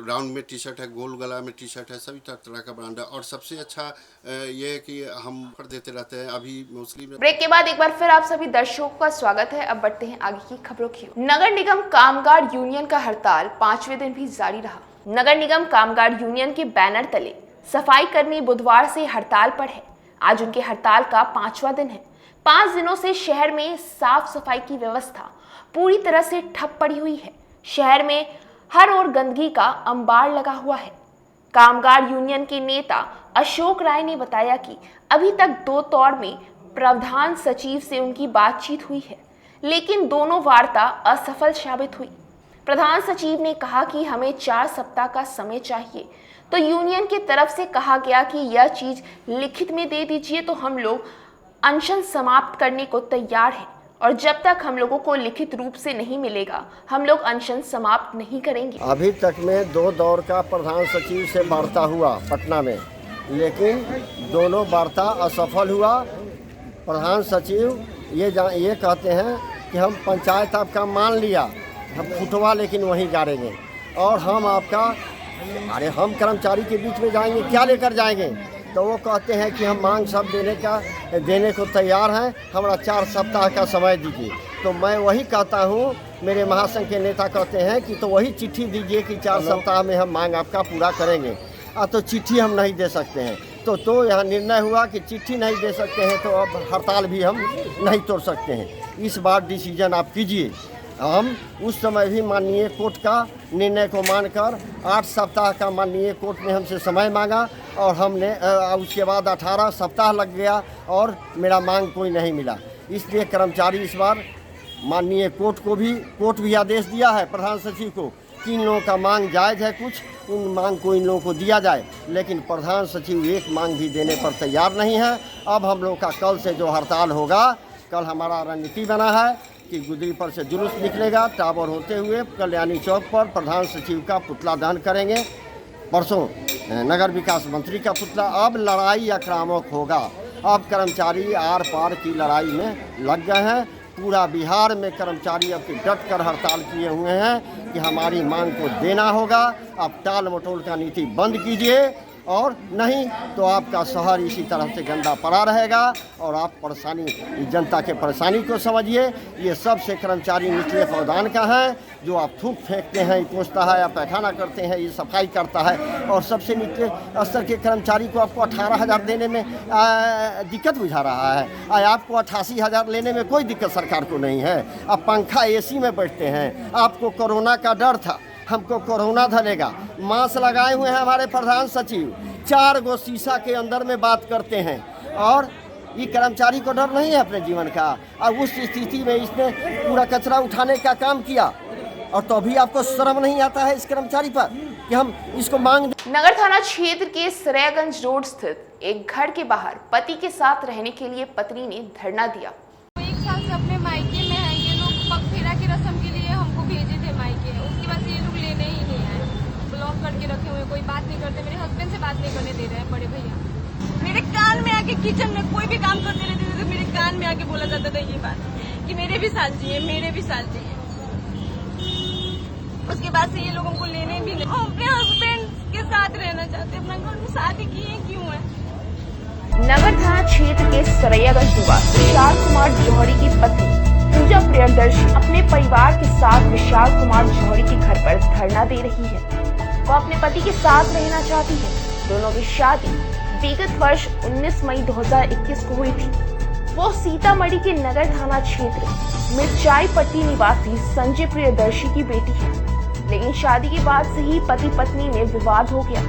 राउंड में टी शर्ट है, गोल गला में टी शर्ट है, सभी तरह का ब्रांड है। और सबसे अच्छा ये है कि हम ऑफर देते रहते हैं। अभी मोस्टली ब्रेक के बाद एक बार फिर आप सभी दर्शकों का स्वागत है। अब बढ़ते हैं आगे की खबरों की ओर। नगर निगम कामगार यूनियन का हड़ताल 5वें दिन भी जारी रहा। नगर निगम कामगार यूनियन के बैनर तले सफाई कर्मी बुधवार से हड़ताल पर है। आज उनके हड़ताल का 5वां दिन है। 5 दिनों से शहर में साफ सफाई की व्यवस्था पूरी तरह से ठप पड़ी हुई है। शहर में हर ओर गंदगी का अंबार लगा हुआ है। कामगार यूनियन के नेता अशोक राय ने बताया कि अभी तक 2 दौर में प्रधान सचिव से उनकी बातचीत हुई है, लेकिन दोनों वार्ता असफल साबित हुई। प्रधान सचिव ने कहा कि हमें 4 सप्ताह का समय चाहिए, तो यूनियन की तरफ से कहा गया कि यह चीज लिखित में दे दीजिए तो हम लोग अनशन समाप्त करने को तैयार हैं, और जब तक हम लोगों को लिखित रूप से नहीं मिलेगा हम लोग अनशन समाप्त नहीं करेंगे। अभी तक में 2 दौर का प्रधान सचिव से वार्ता हुआ पटना में, लेकिन दोनों वार्ता असफल हुआ। प्रधान सचिव ये कहते हैं कि हम पंचायत आपका मान लिया, हम फुटवा लेकिन वहीं गाड़ेंगे, और हम आपका हम कर्मचारी के बीच में जाएंगे, क्या लेकर जाएंगे? तो वो कहते हैं कि हम मांग सब देने को तैयार हैं, हमारा 4 सप्ताह का समय दीजिए। तो मैं वही कहता हूँ, मेरे महासंघ के नेता कहते हैं कि तो वही चिट्ठी दीजिए कि 4 सप्ताह में हम मांग आपका पूरा करेंगे। तो चिट्ठी हम नहीं दे सकते हैं। तो यहाँ निर्णय हुआ कि चिट्ठी नहीं दे सकते हैं तो अब हड़ताल भी हम नहीं तोड़ सकते हैं। इस बार डिसीजन आप कीजिए। हम उस समय भी माननीय कोर्ट का निर्णय को मानकर 8 सप्ताह का माननीय कोर्ट ने हमसे समय मांगा, और हमने उसके बाद 18 सप्ताह लग गया और मेरा मांग कोई नहीं मिला। इसलिए कर्मचारी इस बार माननीय कोर्ट भी आदेश दिया है प्रधान सचिव को कि इन लोगों का मांग जायज़ है, कुछ उन मांग को इन लोगों को दिया जाए, लेकिन प्रधान सचिव एक मांग भी देने पर तैयार नहीं है। अब हम लोग का कल से जो हड़ताल होगा, कल हमारा रणनीति बना है कि गुदरी पर से जुलूस निकलेगा, टावर होते हुए कल्याणी चौक पर प्रधान सचिव का पुतला दहन करेंगे। परसों नगर विकास मंत्री का पुतला। अब लड़ाई आक्रामक होगा। अब कर्मचारी आर पार की लड़ाई में लग गए हैं। पूरा बिहार में कर्मचारी अब डट कर हड़ताल किए हुए हैं कि हमारी मांग को देना होगा। अब टाल मटोल का नीति बंद कीजिए, और नहीं तो आपका शहर इसी तरह से गंदा पड़ा रहेगा और आप जनता के परेशानी को समझिए। ये सबसे कर्मचारी निचले पौधान का है, जो आप थूक फेंकते हैं, पोंछता है या पैखाना करते हैं, ये सफाई करता है, और सबसे निचले स्तर के कर्मचारी को आपको 18,000 देने में दिक्कत बुझा रहा है। आपको 88,000 लेने में कोई दिक्कत सरकार को नहीं है। आप पंखा AC में बैठते हैं। आपको कोरोना का डर था, हमको कोरोना धरेगा। मास्क लगाए हुए हैं हमारे प्रधान सचिव, 4 गो शीशा के अंदर में बात करते हैं, और ये कर्मचारी को डर नहीं है अपने जीवन का। अब उस स्थिति में इसने पूरा कचरा उठाने का काम किया, और तो भी आपको शर्म नहीं आता है इस कर्मचारी पर कि हम इसको मांग। नगर थाना क्षेत्र के सरायगंज रोड स्थित एक घर के बाहर पति के साथ रहने के लिए पत्नी ने धरना दिया। 1 साल से अपने मायके में है। ये लोग पग फेरा की रस्म के लिए हमको भेजे थे मायके, उसके बाद ये लोग लेने ही नहीं आए, ब्लॉक करके रखे हुए, कोई बात नहीं करते। मेरे हस्बैंड से बात नहीं करने दे रहे हैं बड़े भैया। मेरे कान में आके किचन में कोई भी काम करते रहते थे तो मेरे कान में आके बोला जाता था ये बात कि मेरे भी साल चाहिए, मेरे भी साल चाहिए। उसके बाद से ये लोग हमको लेने भी नहीं। हम अपने हस्बैंड के साथ रहना चाहते, अपना घर में शादी किए क्यों है। नगर थाना क्षेत्र के सरैयागंज निवासी विशाल कुमार जौहरी की पत्नी पूजा प्रियदर्शी अपने परिवार के साथ विशाल कुमार जौहरी के घर पर धरना दे रही है। वो अपने पति के साथ रहना चाहती है। दोनों की शादी विगत वर्ष 19 मई 2021 को हुई थी। वो सीतामढ़ी के नगर थाना क्षेत्र मिर्चाई पट्टी निवासी संजय प्रियदर्शी की बेटी है, लेकिन शादी के बाद से ही पति पत्नी में विवाद हो गया।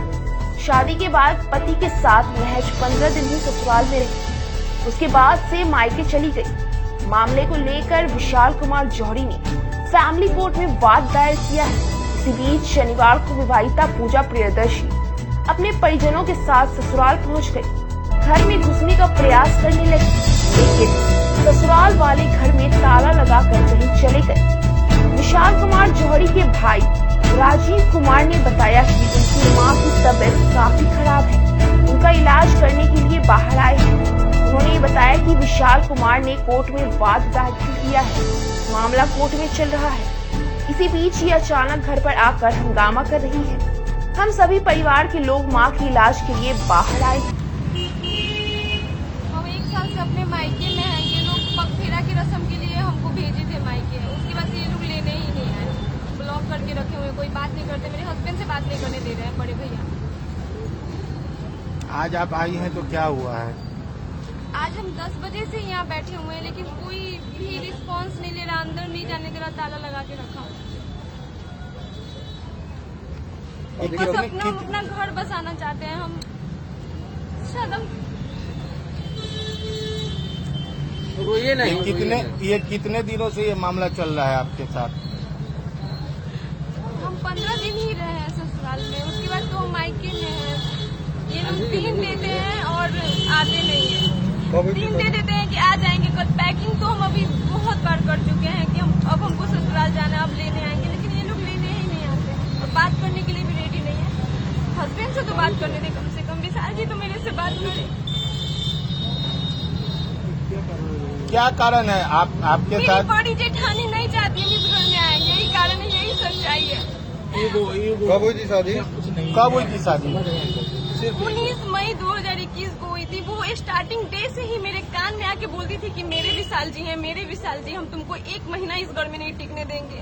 शादी के बाद पति के साथ महज 15 दिन ही ससुराल में रही, उसके बाद से मायके चली गई। मामले को लेकर विशाल कुमार जौहरी ने फैमिली कोर्ट में वाद दायर किया है। इसी बीच शनिवार को विवाहिता पूजा प्रियदर्शी अपने परिजनों के साथ ससुराल पहुंच गई। घर में घुसने का प्रयास करने लगी, लेकिन ससुराल वाले घर में ताला लगाकर कहीं चले गए। विशाल कुमार जौहरी के भाई राजीव कुमार ने बताया कि उनकी मां की तबीयत काफी खराब है, उनका इलाज करने के लिए बाहर आए हैं। उन्होंने बताया कि विशाल कुमार ने कोर्ट में वाद दाखिल किया है, मामला कोर्ट में चल रहा है। इसी बीच ये अचानक घर पर आकर हंगामा कर रही है। हम सभी परिवार के लोग मां के इलाज के लिए बाहर आए। हम 1 साल से अपने मायके में हैं। ये लोग पगफेरा की रस्म के लिए हमको भेजे थे मायके, उसके बाद ये लोग लेने ही नहीं आए, ब्लॉक करके रखे हुए, कोई बात नहीं करते। मेरे हस्बैंड से बात नहीं करने दे रहे हैं बड़े भैया। आज आप आई हैं तो क्या हुआ है? आज हम 10 बजे से यहाँ बैठे हुए हैं, लेकिन कोई भी रिस्पांस नहीं ले रहा, अंदर नहीं जाने दे रहा, ताला लगा के रखा हुआ। बस अपना घर बसाना चाहते हैं हम। शायद हम रोइए नहीं। ये कितने दिनों से ये मामला चल रहा है आपके साथ? हम 15 दिन ही रहे हैं ससुराल में, उसके बाद तो हम मायके में हैं। ये लोग 3 देते हैं और आते नहीं है। 3 दे देते हैं कि आ जाएंगे, कल पैकिंग तो हम अभी बहुत बार कर चुके हैं कि अब हमको ससुराल जाना, अब लेने आएंगे, लेकिन ये लोग लेने ही नहीं आते और बात करने के लिए भी रेडी नहीं है। हस्बैंड से तो बात करने दे कम से कम, विशाल जी तो मेरे से बात करे। क्या कारण है आपके मेरी साथ? बड़ी जेठानी नहीं चाहती हम इस घर में आए, यही कारण है, यही सच्चाई है। कब हुई थी शादी? कब हुई थी शादी? 19 मई 2021 को हुई थी। वो स्टार्टिंग डे से ही मेरे कान में आके बोलती थी कि मेरे विशाल जी हैं, मेरे विशाल जी, हम तुमको 1 महीना इस घर में नहीं टिकने देंगे।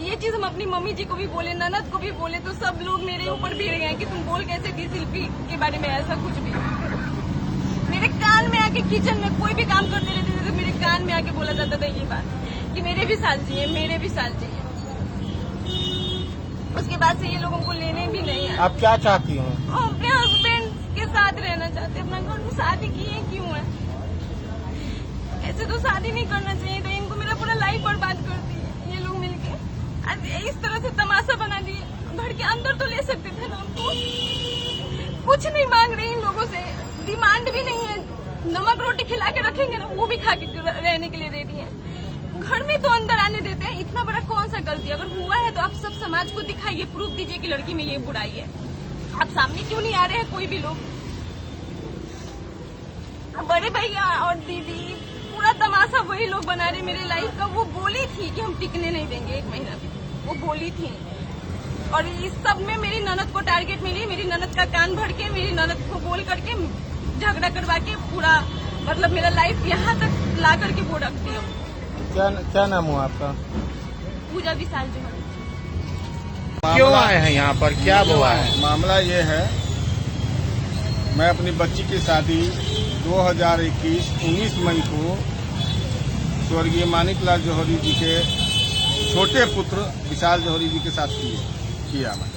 ये चीज हम अपनी मम्मी जी को भी बोले, ननद को भी बोले, तो सब लोग मेरे ऊपर भीड़ गए कि तुम बोल कैसे दी शिल्पी के बारे में ऐसा कुछ भी। मेरे कान में आके किचन में कोई भी काम करते रहते थे तो मेरे कान में आके बोला जाता था ये बात कि मेरे विशाल जी हैं, मेरे विशाल जी हैं। उसके बाद से ये लोगों को लेने भी नहीं है। आप क्या चाहती हैं? हम अपने हस्बैंड के साथ रहना चाहते हैं। अपना घर में शादी की है क्यों है? ऐसे तो शादी नहीं करना चाहिए था। इनको मेरा पूरा लाइफ बर्बाद कर दिए ये लोग मिलके। आज इस तरह से तमाशा बना दिए। घर के अंदर तो ले सकते थे ना हमको। कुछ नहीं मांग रहे इन लोगों से, डिमांड भी नहीं है। नमक रोटी खिला के रखेंगे ना, वो भी खा के रहने के लिए रेडी है। घर में तो अंदर आने देते हैं। इतना बड़ा कौन सा गलती अगर हुआ है तो आप सब समाज को दिखाइए, प्रूफ दीजिए कि लड़की में ये बुराई है। आप सामने क्यों नहीं आ रहे हैं कोई भी लोग? बड़े भैया और दीदी पूरा तमाशा वही लोग बना रहे मेरे लाइफ का। वो बोली थी कि हम टिकने नहीं देंगे 1 महीना भी, वो बोली थी। और इस सब में मेरी ननद को टारगेट मिली। मेरी ननद का कान भर के, मेरी ननद को बोल करके, झगड़ा करवा के पूरा मतलब मेरा लाइफ यहाँ तक ला करके वो रखती हूँ। क्या नाम हुआ आपका? पूजा विशाल जी। क्यों आए हैं यहाँ पर, क्या हुआ है? मामला ये है, मैं अपनी बच्ची की शादी 2021 19 मई को स्वर्गीय मानिकलाल जौहरी जी के छोटे पुत्र विशाल जौहरी जी के साथ किया मैं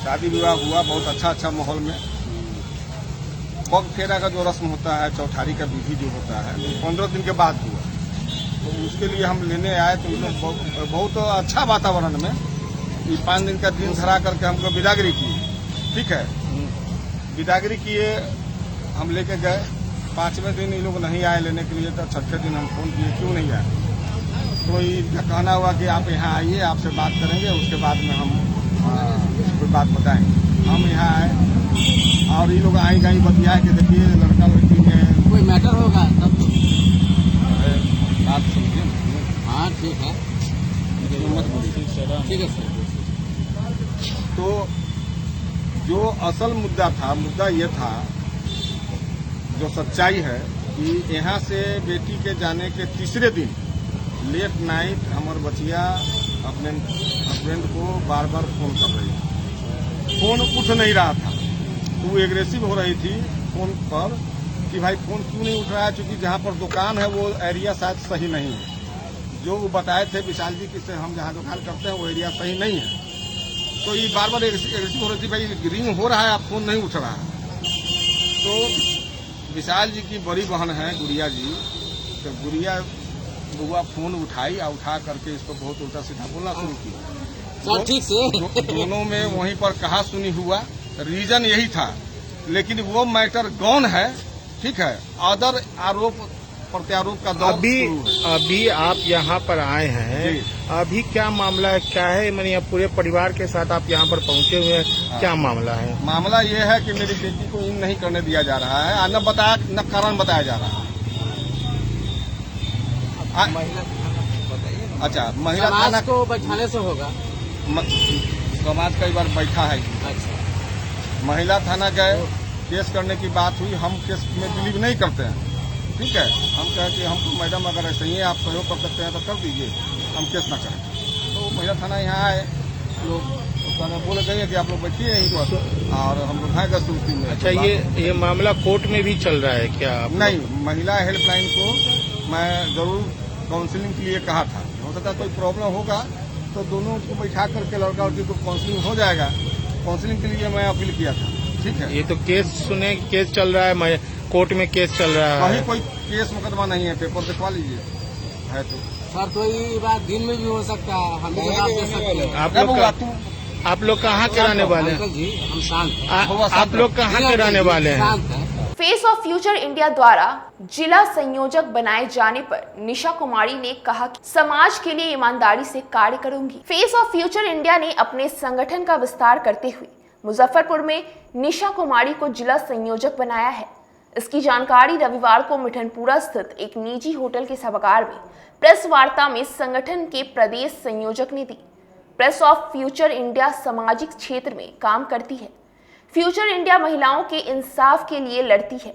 शादी विवाह हुआ बहुत अच्छा माहौल में। पग फेरा का जो रस्म होता है, चौठारी का विधि जो होता है, 15 दिन के बाद हुआ। तो उसके लिए हम लेने आए तो बहुत अच्छा वातावरण में 5 दिन का दिन धरा करके हमको विदागरी की। ठीक है, विदागरी किए, हम लेके गए। 5वें दिन ये लोग नहीं आए लेने के लिए, तो 6ठे दिन हम फोन किए क्यों नहीं आए। तो इनका कहना हुआ कि आप यहाँ आइए, आपसे बात करेंगे, उसके बाद में हम कोई बात बताएंगे। हम यहाँ आए और ये लोग आई गई बतिया के देखिए लड़का लड़की में कोई मैटर होगा तब तो बात समझिए। हाँ ठीक है, मत बोलिए। ठीक है सर। तो जो असल मुद्दा था, मुद्दा ये था, जो सच्चाई है कि यहाँ से बेटी के जाने के 3रे दिन लेट नाइट हमारे बचिया अपने हस्बैंड को बार बार फोन कर रही है। फोन उठ नहीं रहा था, तो वो एग्रेसिव हो रही थी फोन पर कि भाई फोन क्यों नहीं उठ रहा है, क्योंकि जहाँ पर दुकान है वो एरिया शायद सही नहीं है। जो वो बताए थे विशाल जी कि हम जहाँ दुकान करते हैं वो एरिया सही नहीं है। तो ये बार बार एग्रेसिव हो रही थी, भाई रिंग हो रहा है, आप फोन नहीं उठ रहा है। तो विशाल जी की बड़ी बहन है गुड़िया जी, तो गुड़िया बुआ फोन उठाई और उठा करके इसको बहुत उल्टा सीधा बोलना शुरू किया। ठीक से दोनों में वहीं पर कहा सुनी हुआ, रीजन यही था। लेकिन वो मैटर गौन है, ठीक है, अदर आरोप प्रत्यारोप का दौर अभी आप यहाँ पर आए हैं, अभी क्या मामला है, क्या है? मैंने पूरे परिवार के साथ आप यहाँ पर पहुँचे हुए हैं, क्या मामला है? मामला ये है कि मेरी बेटी को इन नहीं करने दिया जा रहा है, न कारण बताया जा रहा है। अच्छा, महिला थाना को बैठाने से होगा। समाज कई बार बैठा है। अच्छा, महिला थाना गए, केस करने की बात हुई, हम केस में बिलीव नहीं करते हैं, ठीक है। हम कहें कि हमको मैडम अगर ऐसे ही आप सहयोग कर सकते हैं तो कर दीजिए, हम केस ना करें। तो महिला थाना यहाँ आए, लोग बोले कहिए कि आप लोग बैठिए यहीं पर, और हम लोग हैं 10 में। अच्छा, ये मामला कोर्ट में भी चल रहा है क्या? नहीं, महिला हेल्पलाइन को मैं जरूर काउंसलिंग के लिए कहा था। हो सकता है कोई प्रॉब्लम होगा तो दोनों को बैठा करके लड़का लड़की को काउंसलिंग हो जाएगा। काउंसलिंग के लिए मैं अपील किया था, ठीक है। ये तो केस चल रहा है, कोर्ट में केस चल रहा है। कहीं कोई केस मुकदमा नहीं है, पेपर दिखवा लीजिए है तो। सर कोई बात दिन में भी हो सकता है, हम भी जवाब दे सकते हैं। आप लोग कहाँ के रहने वाले हैं? जी, हम शांत हैं। आप लोग कहाँ के रहने वाले हैं? फेस ऑफ फ्यूचर इंडिया द्वारा जिला संयोजक बनाए जाने पर निशा कुमारी ने कहा कि समाज के लिए ईमानदारी से कार्य करूंगी। फेस ऑफ फ्यूचर इंडिया ने अपने संगठन का विस्तार करते हुए मुजफ्फरपुर में निशा कुमारी को जिला संयोजक बनाया है। इसकी जानकारी रविवार को मिठनपुरा स्थित एक निजी होटल के सभागार में प्रेस वार्ता में संगठन के प्रदेश संयोजक ने दी। प्रेस ऑफ फ्यूचर इंडिया सामाजिक क्षेत्र में काम करती है। फ्यूचर इंडिया महिलाओं के इंसाफ के लिए लड़ती है,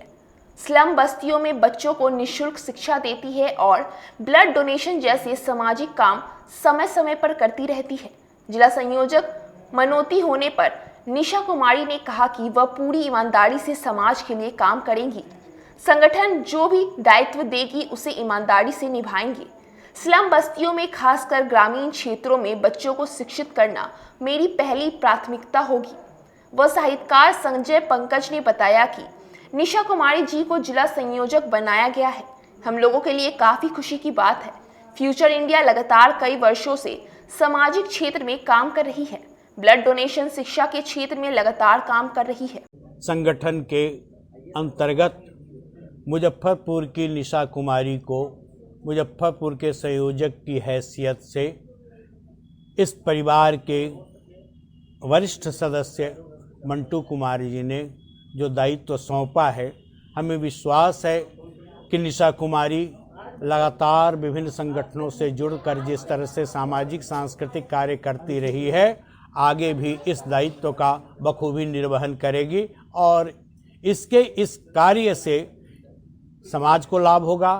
स्लम बस्तियों में बच्चों को निःशुल्क शिक्षा देती है और ब्लड डोनेशन जैसे सामाजिक काम समय समय पर करती रहती है। जिला संयोजक मनोती होने पर निशा कुमारी ने कहा कि वह पूरी ईमानदारी से समाज के लिए काम करेंगी। संगठन जो भी दायित्व देगी उसे ईमानदारी से निभाएंगे। स्लम बस्तियों में खासकर ग्रामीण क्षेत्रों में बच्चों को शिक्षित करना मेरी पहली प्राथमिकता होगी। वह साहित्यकार संजय पंकज ने बताया कि निशा कुमारी जी को जिला संयोजक बनाया गया है। हम लोगों के लिए काफी खुशी की बात है। फ्यूचर इंडिया लगातार कई वर्षों से सामाजिक क्षेत्र में काम कर रही है। ब्लड डोनेशन शिक्षा के क्षेत्र में लगातार काम कर रही है। संगठन के अंतर्गत मुजफ्फरपुर की निशा कुमारी को मुजफ्फरपुर के संयोजक की हैसियत से इस परिवार के वरिष्ठ सदस्य मंटू कुमारी जी ने जो दायित्व सौंपा है, हमें विश्वास है कि निशा कुमारी लगातार विभिन्न संगठनों से जुड़कर जिस तरह से सामाजिक सांस्कृतिक कार्य करती रही है, आगे भी इस दायित्व का बखूबी निर्वहन करेगी और इस कार्य से समाज को लाभ होगा,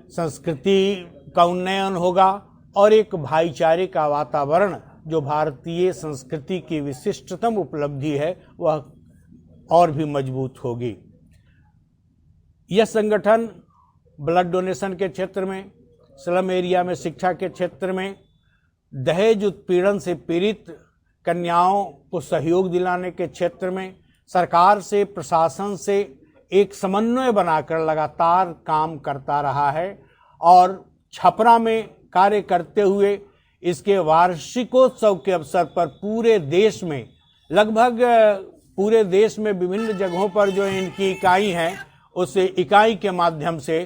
संस्कृति का उन्नयन होगा और एक भाईचारे का वातावरण जो भारतीय संस्कृति की विशिष्टतम उपलब्धि है वह और भी मजबूत होगी। यह संगठन ब्लड डोनेशन के क्षेत्र में, स्लम एरिया में शिक्षा के क्षेत्र में, दहेज उत्पीड़न से पीड़ित कन्याओं को सहयोग दिलाने के क्षेत्र में सरकार से, प्रशासन से एक समन्वय बनाकर लगातार काम करता रहा है और छपरा में कार्य करते हुए इसके वार्षिकोत्सव के अवसर पर पूरे देश में, लगभग पूरे देश में विभिन्न जगहों पर जो इनकी इकाई है उस इकाई के माध्यम से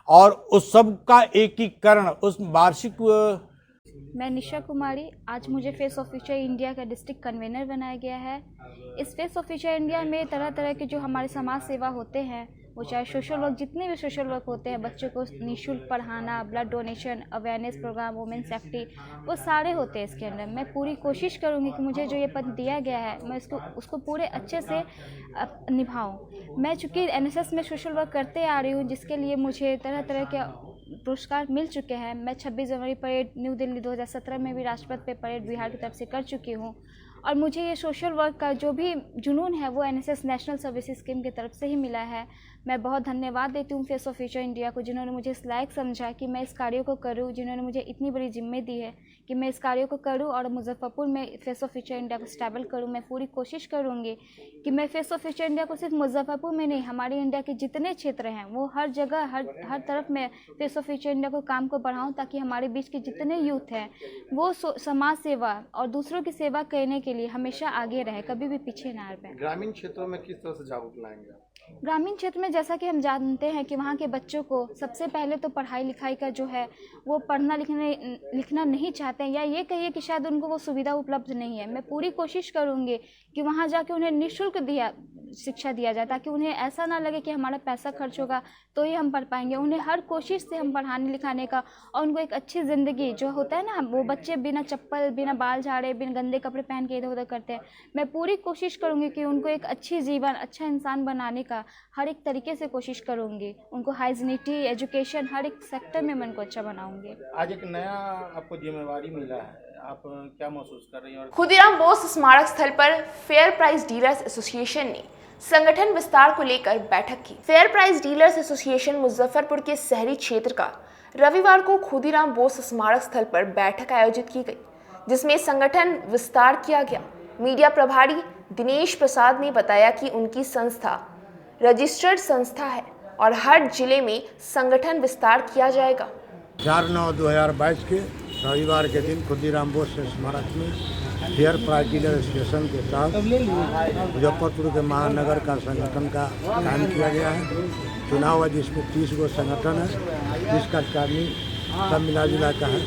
और उस सब का एकीकरण उस वार्षिक। मैं निशा कुमारी, आज मुझे फेस ऑफ फ्यूचर इंडिया का डिस्ट्रिक्ट कन्वीनर बनाया गया है। इस फेस ऑफ फ्यूचर इंडिया में तरह तरह के जो हमारे समाज सेवा होते हैं, वो चाहे सोशल वर्क, जितने भी सोशल वर्क होते हैं, बच्चों को निःशुल्क पढ़ाना, blood donation, awareness programme, women safety, वो सारे होते हैं इसके अंदर। मैं पूरी कोशिश करूँगी कि मुझे जो ये पद दिया गया है मैं उसको पूरे अच्छे से निभाऊँ। मैं चूँकि NSS में सोशल वर्क करते आ रही हूँ, जिसके लिए मुझे तरह तरह के पुरस्कार मिल चुके हैं। मैं 26 जनवरी परेड न्यू दिल्ली 2017 में भी राष्ट्रपति पे परेड बिहार की तरफ से कर चुकी हूँ और मुझे ये सोशल वर्क का जो भी जुनून है वो NSS नेशनल सर्विसेज स्कीम की तरफ से ही मिला है। मैं बहुत धन्यवाद देती हूँ फेस ऑफ फ्यूचर इंडिया को, जिन्होंने मुझे इस लायक समझा कि मैं इस कार्यों को करूँ, जिन्होंने मुझे इतनी बड़ी जिम्मे दी है कि मैं इस कार्यों को करूँ और मुजफ्फरपुर में फेस ऑफ फ्यूचर इंडिया को स्टेबल करूँ। मैं पूरी कोशिश करूँगी कि मैं फेस ऑफ फ्यूचर इंडिया को सिर्फ मुजफ्फरपुर में नहीं, हमारे इंडिया के जितने क्षेत्र हैं वो हर जगह हर तरफ मैं फेस ऑफ फ्यूचर इंडिया को काम को बढ़ाऊँ, ताकि हमारे बीच के जितने यूथ हैं वो समाज सेवा और दूसरों की सेवा करने के लिए हमेशा आगे रहे, कभी भी पीछे ना रहे। ग्रामीण क्षेत्रों में किस तरह से जागरूक लाएंगे आप? ग्रामीण क्षेत्र में जैसा कि हम जानते हैं कि वहाँ के बच्चों को सबसे पहले तो पढ़ाई लिखाई का जो है वो पढ़ना लिखना नहीं चाहते हैं, या ये कहिए कि शायद उनको वो सुविधा उपलब्ध नहीं है। मैं पूरी कोशिश करूँगी कि वहाँ जाके उन्हें निःशुल्क शिक्षा दिया जाए, ताकि उन्हें ऐसा ना लगे कि हमारा पैसा खर्च होगा तो ही हम पढ़ पाएंगे। उन्हें हर कोशिश से हम पढ़ाने लिखाने का, और उनको एक अच्छी ज़िंदगी जो होता है ना, वो बच्चे बिना चप्पल, बिना बाल झाड़े, बिना गंदे कपड़े पहन के इधर उधर करते हैं। मैं पूरी कोशिश करूँगी कि उनको एक अच्छी जीवन, अच्छा इंसान बनाने का हर एक तरीके से कोशिश करूँगी। उनको हाइजीनिटी, एजुकेशन, हर एक सेक्टर में मैं उनको अच्छा बनाऊँगी। आज एक नया आपको जिम्मेवारी मिला है, आप क्या महसूस कर रही हैं? खुदीराम बोस स्मारक स्थल पर फेयर प्राइस डीलर्स एसोसिएशन ने संगठन विस्तार को लेकर बैठक की। Fair price dealers association Muzaffarpur के शहरी क्षेत्र का रविवार को खुदीराम बोस स्मारक स्थल पर बैठक आयोजित की गई, जिसमें संगठन विस्तार किया गया। मीडिया प्रभारी दिनेश प्रसाद ने बताया कि उनकी संस्था रजिस्टर्ड संस्था है और हर जिले में संगठन विस्तार किया जाएगा। 4/9/2022 के रविवार के दिन खुदीराम बोस स्मारक में फेयर प्राइस डीलर एसोसिएशन के साथ मुजफ्फरपुर के महानगर का संगठन का काम किया गया है। चुनाव है जिसमें 30 गो संगठन है, जिसका कार्य सब मिला जुला का है।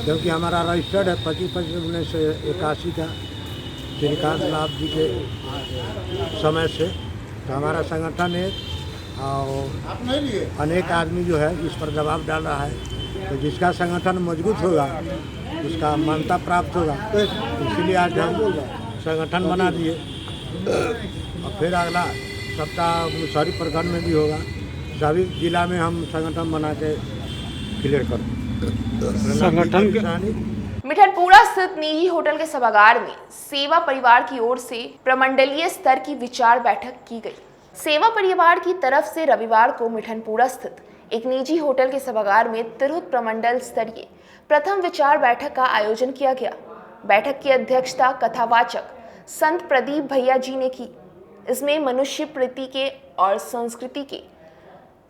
क्योंकि हमारा रजिस्टर्ड है 25/1981 का श्रीकांत लाभ जी के समय से, तो हमारा संगठन है और अनेक आदमी जो है इस पर दबाव डाल रहा है। तो जिसका संगठन मजबूत होगा उसका मान्यता प्राप्त होगा, इसलिए आज हम संगठन बना दिए और फिर अगला सप्ताह शहरी प्रखंड में भी होगा। सभी जिला में हम संगठन बना के क्लियर कर संगठन। मिठनपुरा स्थित निजी होटल के सभागार में सेवा परिवार की ओर से प्रमंडलीय स्तर की विचार बैठक की गई। सेवा परिवार की तरफ से रविवार को मिठनपुरा स्थित एक निजी होटल के सभागार में तिरहुत प्रमंडल स्तरीय प्रथम विचार बैठक का आयोजन किया गया। बैठक की अध्यक्षता कथावाचक संत प्रदीप भैया जी ने की। इसमें मनुष्य प्रीति के और संस्कृति के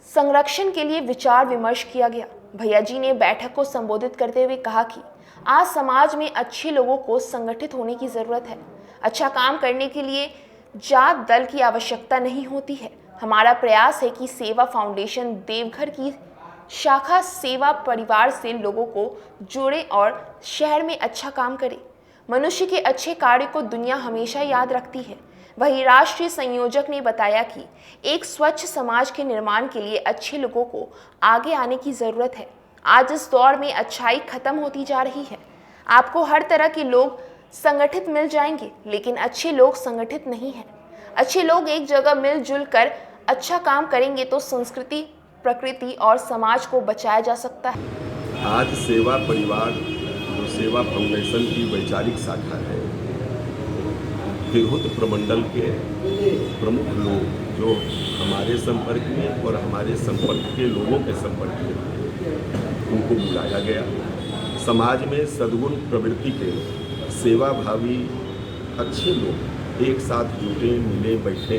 संरक्षण के लिए विचार विमर्श किया गया। भैया जी ने बैठक को संबोधित करते हुए कहा कि आज समाज में अच्छे लोगों को संगठित होने की जरूरत है। अच्छा काम करने के लिए जात दल की आवश्यकता नहीं होती है। हमारा प्रयास है कि सेवा फाउंडेशन देवघर की शाखा सेवा परिवार से लोगों को जोड़े और शहर में अच्छा काम करे। मनुष्य के अच्छे कार्य को दुनिया हमेशा याद रखती है। वहीं राष्ट्रीय संयोजक ने बताया कि एक स्वच्छ समाज के निर्माण के लिए अच्छे लोगों को आगे आने की जरूरत है। आज इस दौर में अच्छाई खत्म होती जा रही है। आपको हर तरह के लोग संगठित मिल जाएंगे, लेकिन अच्छे लोग संगठित नहीं हैं। अच्छे लोग एक जगह मिलजुल कर अच्छा काम करेंगे तो संस्कृति, प्रकृति और समाज को बचाया जा सकता है। आज सेवा परिवार जो सेवा फाउंडेशन की वैचारिक शाखा है, तिरहुत प्रमंडल के प्रमुख लोग जो हमारे संपर्क में और हमारे संपर्क के लोगों के संपर्क में, उनको बुलाया गया। समाज में सद्गुण प्रवृत्ति के सेवाभावी अच्छे लोग एक साथ जुटे, मिले, बैठे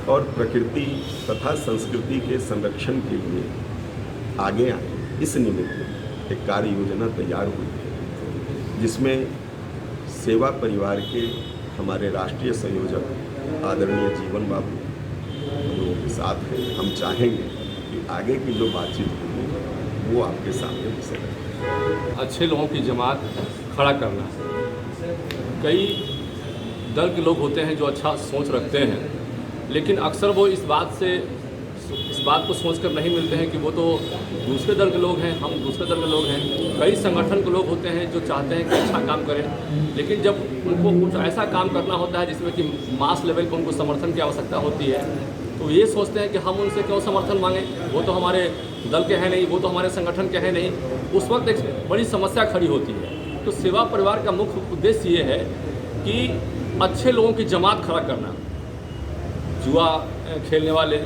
और प्रकृति तथा संस्कृति के संरक्षण के लिए आगे आए। इस निमित्त एक कार्य योजना तैयार हुई है, जिसमें सेवा परिवार के हमारे राष्ट्रीय संयोजक आदरणीय जीवन बाबू हम लोगों के साथ हैं। हम चाहेंगे कि आगे की जो बातचीत होगी वो आपके सामने विषय है। अच्छे लोगों की जमात खड़ा करना। कई दल के लोग होते हैं जो अच्छा सोच रखते हैं, लेकिन अक्सर वो इस बात को सोचकर नहीं मिलते हैं कि वो तो दूसरे दल के लोग हैं, हम दूसरे दल के लोग हैं। कई संगठन के लोग होते हैं जो चाहते हैं कि अच्छा काम करें, लेकिन जब उनको कुछ ऐसा काम करना होता है जिसमें कि मास लेवल पर उनको समर्थन की आवश्यकता होती है, तो ये सोचते हैं कि हम उनसे क्यों समर्थन मांगें, वो तो हमारे दल के हैं नहीं, वो तो हमारे संगठन के हैं नहीं। उस वक्त एक बड़ी समस्या खड़ी होती है। तो सेवा परिवार का मुख्य उद्देश्य ये है कि अच्छे लोगों की जमात खड़ा करना। जुआ खेलने वाले,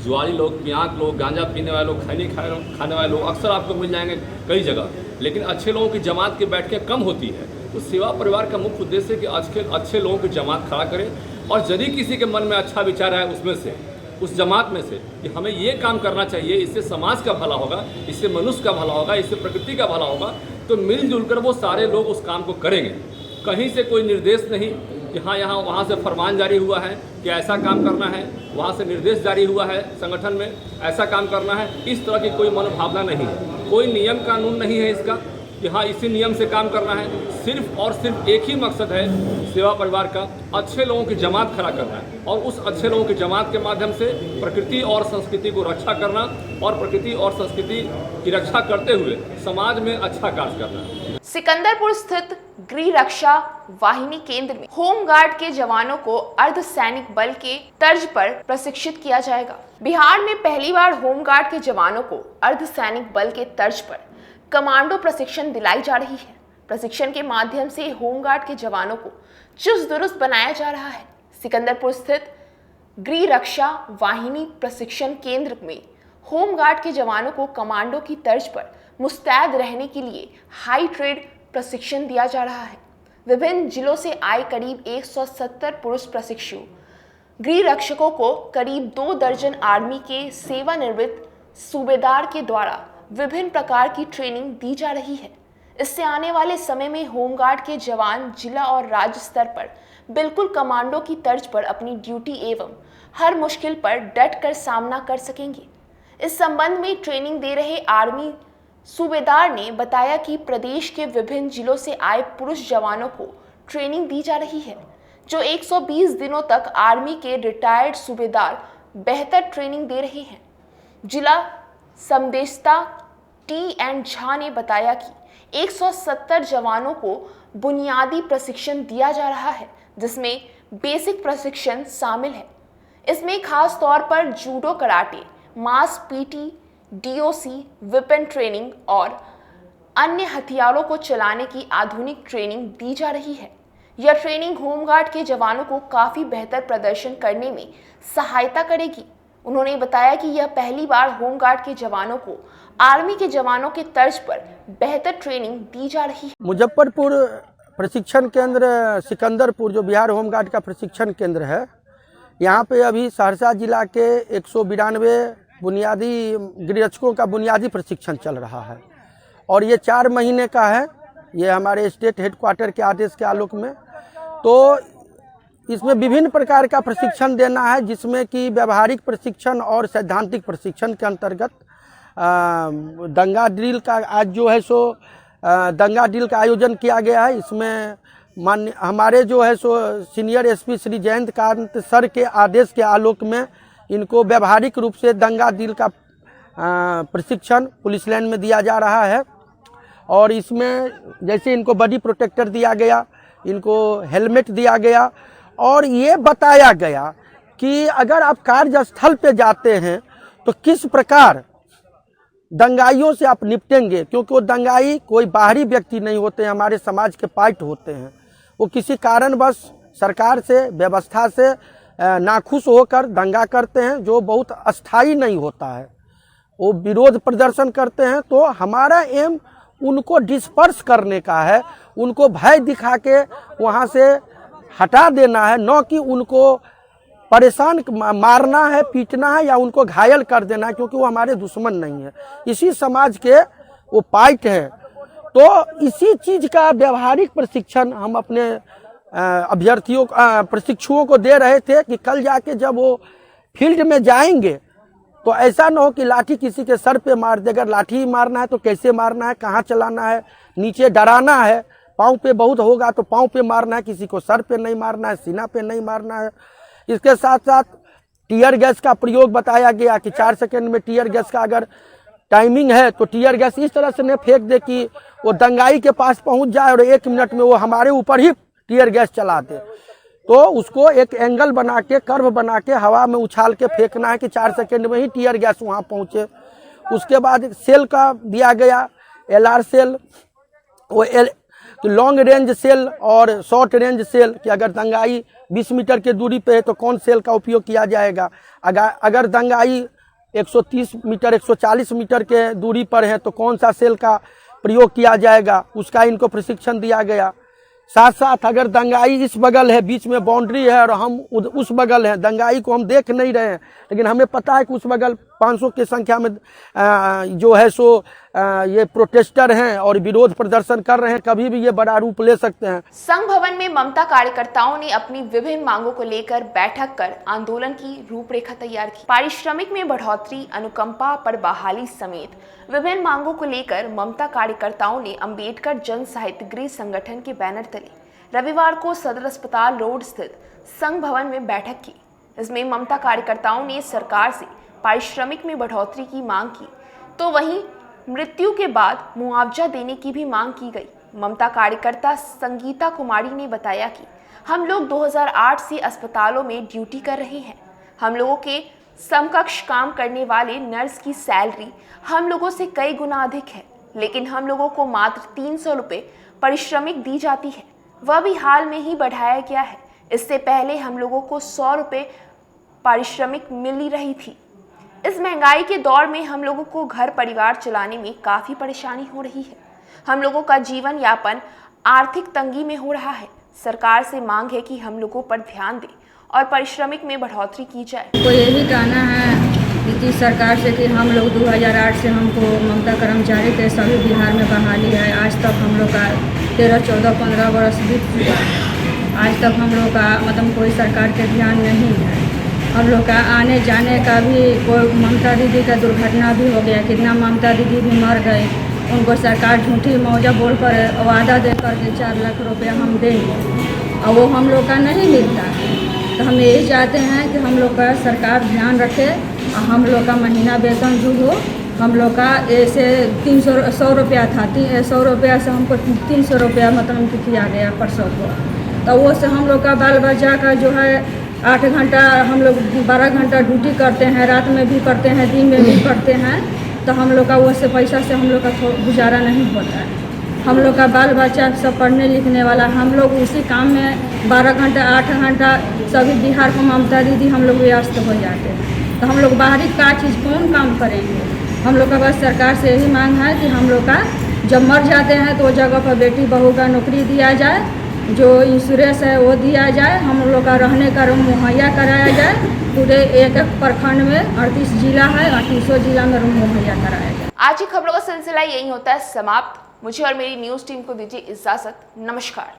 जुआरी लोग, पियांक लोग, गांजा पीने वाले लोग, खैनी खाने वाले लोग अक्सर आपको मिल जाएंगे कई जगह, लेकिन अच्छे लोगों की जमात की बैठकें कम होती है। तो सेवा परिवार का मुख्य उद्देश्य है कि अच्छे लोगों की जमात खड़ा करें, और यदि किसी के मन में अच्छा विचार है उसमें से, उस जमात में से, कि हमें ये काम करना चाहिए, इससे समाज का भला होगा, इससे मनुष्य का भला होगा, इससे प्रकृति का भला होगा, तो मिलजुल कर वो सारे लोग उस काम को करेंगे। कहीं से कोई निर्देश नहीं कि हाँ यहाँ वहाँ से फरमान जारी हुआ है कि ऐसा काम करना है, वहाँ से निर्देश जारी हुआ है संगठन में ऐसा काम करना है, इस तरह की कोई मनोभावना नहीं है, कोई नियम कानून नहीं है इसका। कि हाँ इसी नियम से काम करना है। सिर्फ और सिर्फ एक ही मकसद है सेवा परिवार का, अच्छे लोगों की जमात खड़ा करना है और उस अच्छे लोगों की जमात के माध्यम से प्रकृति और संस्कृति को रक्षा करना और प्रकृति और संस्कृति की रक्षा करते हुए समाज में अच्छा कार्य करना। सिकंदरपुर स्थित गृह रक्षा वाहिनी केंद्र में होमगार्ड के जवानों को अर्धसैनिक बल के तर्ज पर प्रशिक्षित किया जाएगा। बिहार में पहली बार होमगार्ड के जवानों को अर्धसैनिक बल के तर्ज पर कमांडो प्रशिक्षण दिलाई जा रही है। प्रशिक्षण के माध्यम से होमगार्ड के जवानों को चुस्त दुरुस्त बनाया जा रहा है। सिकंदरपुर स्थित गृह रक्षा वाहिनी प्रशिक्षण केंद्र में होमगार्ड के जवानों को कमांडो की तर्ज पर मुस्तैद रहने के लिए हाई ट्रेड प्रशिक्षण दिया जा रहा है। विभिन्न जिलों से आए करीब 170 पुरुष प्रशिक्षु गृह रक्षकों को करीब 2 दर्जन आर्मी के सेवानिवृत्त सूबेदार के द्वारा विभिन्न प्रकार की ट्रेनिंग दी जा रही है। इससे आने वाले समय में होमगार्ड के जवान जिला और राज्य स्तर पर बिल्कुल कमांडो की तर्ज पर अपनी ड्यूटी एवं हर मुश्किल पर डट कर सामना कर सकेंगे। इस संबंध में ट्रेनिंग दे रहे आर्मी सूबेदार ने बताया कि प्रदेश के विभिन्न जिलों से आए पुरुष जवानों को ट्रेनिंग दी जा रही है। जो 120 दिनों तक आर्मी के रिटायर्ड सूबेदार बेहतर ट्रेनिंग दे रहे हैं। जिला समदेष्टा T.N. झा ने बताया कि 170 जवानों को बुनियादी प्रशिक्षण दिया जा रहा है, जिसमें बेसिक प्रशिक्षण शामिल है। इसमें खास तौर पर जूडो, कराटे, मास पीटी, DOC, वेपन ट्रेनिंग और अन्य हथियारों को चलाने की आधुनिक ट्रेनिंग दी जा रही है। यह ट्रेनिंग होमगार्ड के जवानों को काफ़ी बेहतर प्रदर्शन करने में सहायता करेगी। उन्होंने बताया कि यह पहली बार होमगार्ड के जवानों को आर्मी के जवानों के तर्ज पर बेहतर ट्रेनिंग दी जा रही है। मुजफ्फरपुर प्रशिक्षण केंद्र सिकंदरपुर जो बिहार होमगार्ड का प्रशिक्षण केंद्र है, यहाँ पे अभी सहरसा जिला के 192 बुनियादी गृहरक्षकों का बुनियादी प्रशिक्षण चल रहा है और ये 4 महीने का है। ये हमारे स्टेट हेडक्वार्टर के आदेश के आलोक में तो इसमें विभिन्न प्रकार का प्रशिक्षण देना है, जिसमें कि व्यवहारिक प्रशिक्षण और सैद्धांतिक प्रशिक्षण के अंतर्गत दंगा ड्रिल का आज जो है सो दंगा ड्रिल का आयोजन किया गया है। इसमें माननीय हमारे जो है so senior SP Shri Jayant Kant sir के आदेश के आलोक में इनको व्यवहारिक रूप से दंगा ड्रिल का प्रशिक्षण पुलिस लाइन में दिया जा रहा है। और इसमें जैसे इनको बॉडी प्रोटेक्टर दिया गया, इनको हेलमेट दिया गया और ये बताया गया कि अगर आप कार्यस्थल पे जाते हैं तो किस प्रकार दंगाइयों से आप निपटेंगे, क्योंकि वो दंगाई कोई बाहरी व्यक्ति नहीं होते हैं, हमारे समाज के पार्ट होते हैं। वो किसी कारणवश सरकार से, व्यवस्था से नाखुश होकर दंगा करते हैं, जो बहुत अस्थायी नहीं होता है। वो विरोध प्रदर्शन करते हैं। तो हमारा एम उनको डिस्पर्स करने का है, उनको भय दिखा के वहाँ से हटा देना है, न कि उनको परेशान मारना है, पीटना है या उनको घायल कर देना है, क्योंकि वो हमारे दुश्मन नहीं है, इसी समाज के वो पार्ट है। तो इसी चीज का व्यवहारिक प्रशिक्षण हम अपने अभ्यर्थियों प्रशिक्षुओं को दे रहे थे कि कल जाके जब वो फील्ड में जाएंगे तो ऐसा न हो कि लाठी किसी के सर पे मार दे। अगर लाठी मारना है तो कैसे मारना है, कहाँ चलाना है, नीचे डराना है, पाँव पे बहुत होगा तो पाँव पे मारना है, किसी को सर पे नहीं मारना है, सीना पे नहीं मारना है। इसके साथ साथ टीयर गैस का प्रयोग बताया गया कि 4 सेकंड में टीयर गैस का अगर टाइमिंग है तो टीयर गैस इस तरह से नहीं फेंक दे कि वो दंगाई के पास पहुंच जाए और 1 मिनट में वो हमारे ऊपर ही टीयर गैस चला दे। तो उसको एक एंगल बना के, कर्व बना के हवा में उछाल के फेंकना है कि 4 सेकंड में ही टीयर गैस वहाँ पहुँचे। उसके बाद सेल का दिया गया, LR सेल, वो लॉन्ग रेंज सेल और शॉर्ट रेंज सेल कि अगर दंगाई 20 मीटर के दूरी पे है तो कौन सेल का उपयोग किया जाएगा, अगर दंगाई 130 मीटर 140 मीटर के दूरी पर है तो कौन सा सेल का प्रयोग किया जाएगा, उसका इनको प्रशिक्षण दिया गया। साथ साथ अगर दंगाई इस बगल है, बीच में बाउंड्री है और हम उस बगल है, दंगाई को हम देख नहीं रहे हैं लेकिन हमें पता है कि उस बगल 500 की संख्या में जो है सो ये प्रोटेस्टर हैं और विरोध प्रदर्शन कर रहे हैं। कभी भी ये बड़ा रूप ले सकते हैं। संघ भवन में ममता कार्यकर्ताओं ने अपनी विभिन्न मांगों को लेकर बैठक कर आंदोलन की रूपरेखा तैयार की। पारिश्रमिक में बढ़ोतरी, अनुकंपा पर बहाली समेत विभिन्न मांगों को लेकर ममता कार्यकर्ताओं ने अंबेडकर जन साहित्य गृह संगठन के बैनर तले रविवार को सदर अस्पताल रोड स्थित संघ भवन में बैठक की। इसमें ममता कार्यकर्ताओं ने सरकार से पारिश्रमिक में बढ़ोतरी की मांग की, तो वहीं मृत्यु के बाद मुआवजा देने की भी मांग की गई। ममता कार्यकर्ता संगीता कुमारी ने बताया कि हम लोग 2008 से अस्पतालों में ड्यूटी कर रहे हैं। हम लोगों के समकक्ष काम करने वाले नर्स की सैलरी हम लोगों से कई गुना अधिक है, लेकिन हम लोगों को मात्र 300 रुपये पारिश्रमिक दी जाती है, वह भी हाल में ही बढ़ाया गया है। इससे पहले हम लोगों को 100 रुपये पारिश्रमिक मिल रही थी। इस महंगाई के दौर में हम लोगों को घर परिवार चलाने में काफ़ी परेशानी हो रही है। हम लोगों का जीवन यापन आर्थिक तंगी में हो रहा है। सरकार से मांग है कि हम लोगों पर ध्यान दे और पारिश्रमिक में बढ़ोतरी की जाए। तो यही कहना है नीतीश सरकार से कि हम लोग 2008 से हमको ममता कर्मचारी के सभी बिहार में बहाली है। आज तक हम लोग का 13, 14, 15 वर्ष बीत चुका है। आज तक हम लोग का मतलब कोई सरकार के ध्यान नहीं है। हम लोग का आने जाने का भी कोई ममता दीदी का दुर्घटना भी हो गया, कितना ममता दीदी भी मर गए। उनको सरकार झूठी मौजा बोल कर वादा दे करके 4 लाख रुपया हम देंगे और वो हम लोग का नहीं मिलता। तो हम यही चाहते हैं कि हम लोग का सरकार ध्यान रखे और हम लोग का महीना वेतन जो हो, हम लोग का ऐसे 100 रुपया था, 100 रुपया से हमको 300 रुपया मतलब किया गया परसों को। तो वो से हम लोग का बाल बच्चा का जो है 8 घंटा हम लोग 12 घंटा ड्यूटी करते हैं, रात में भी करते हैं, दिन में भी करते हैं। तो हम लोग का वो से पैसा से हम लोग का गुजारा नहीं होता है। हम लोग का बाल बच्चा सब पढ़ने लिखने वाला, हम लोग उसी काम में 12 घंटा 8 घंटा सभी बिहार को ममता दीदी हम लोग व्यस्त हो जाते हैं। तो हम लोग बाहरी का चीज़ कौन काम करेंगे। हम लोग का बस सरकार से यही मांग है कि हम लोग का जब मर जाते हैं तो जगह पर बेटी बहू का नौकरी दिया जाए, जो इंश्योरेंस है वो दिया जाए, हम लोग का रहने का रूम मुहैया कराया जाए। पूरे एक प्रखंड में 38 जिला है, 38 जिला में रूम मुहैया कराया जाए। आज की खबरों का सिलसिला यही होता है समाप्त। मुझे और मेरी न्यूज़ टीम को दीजिए इजाजत। नमस्कार।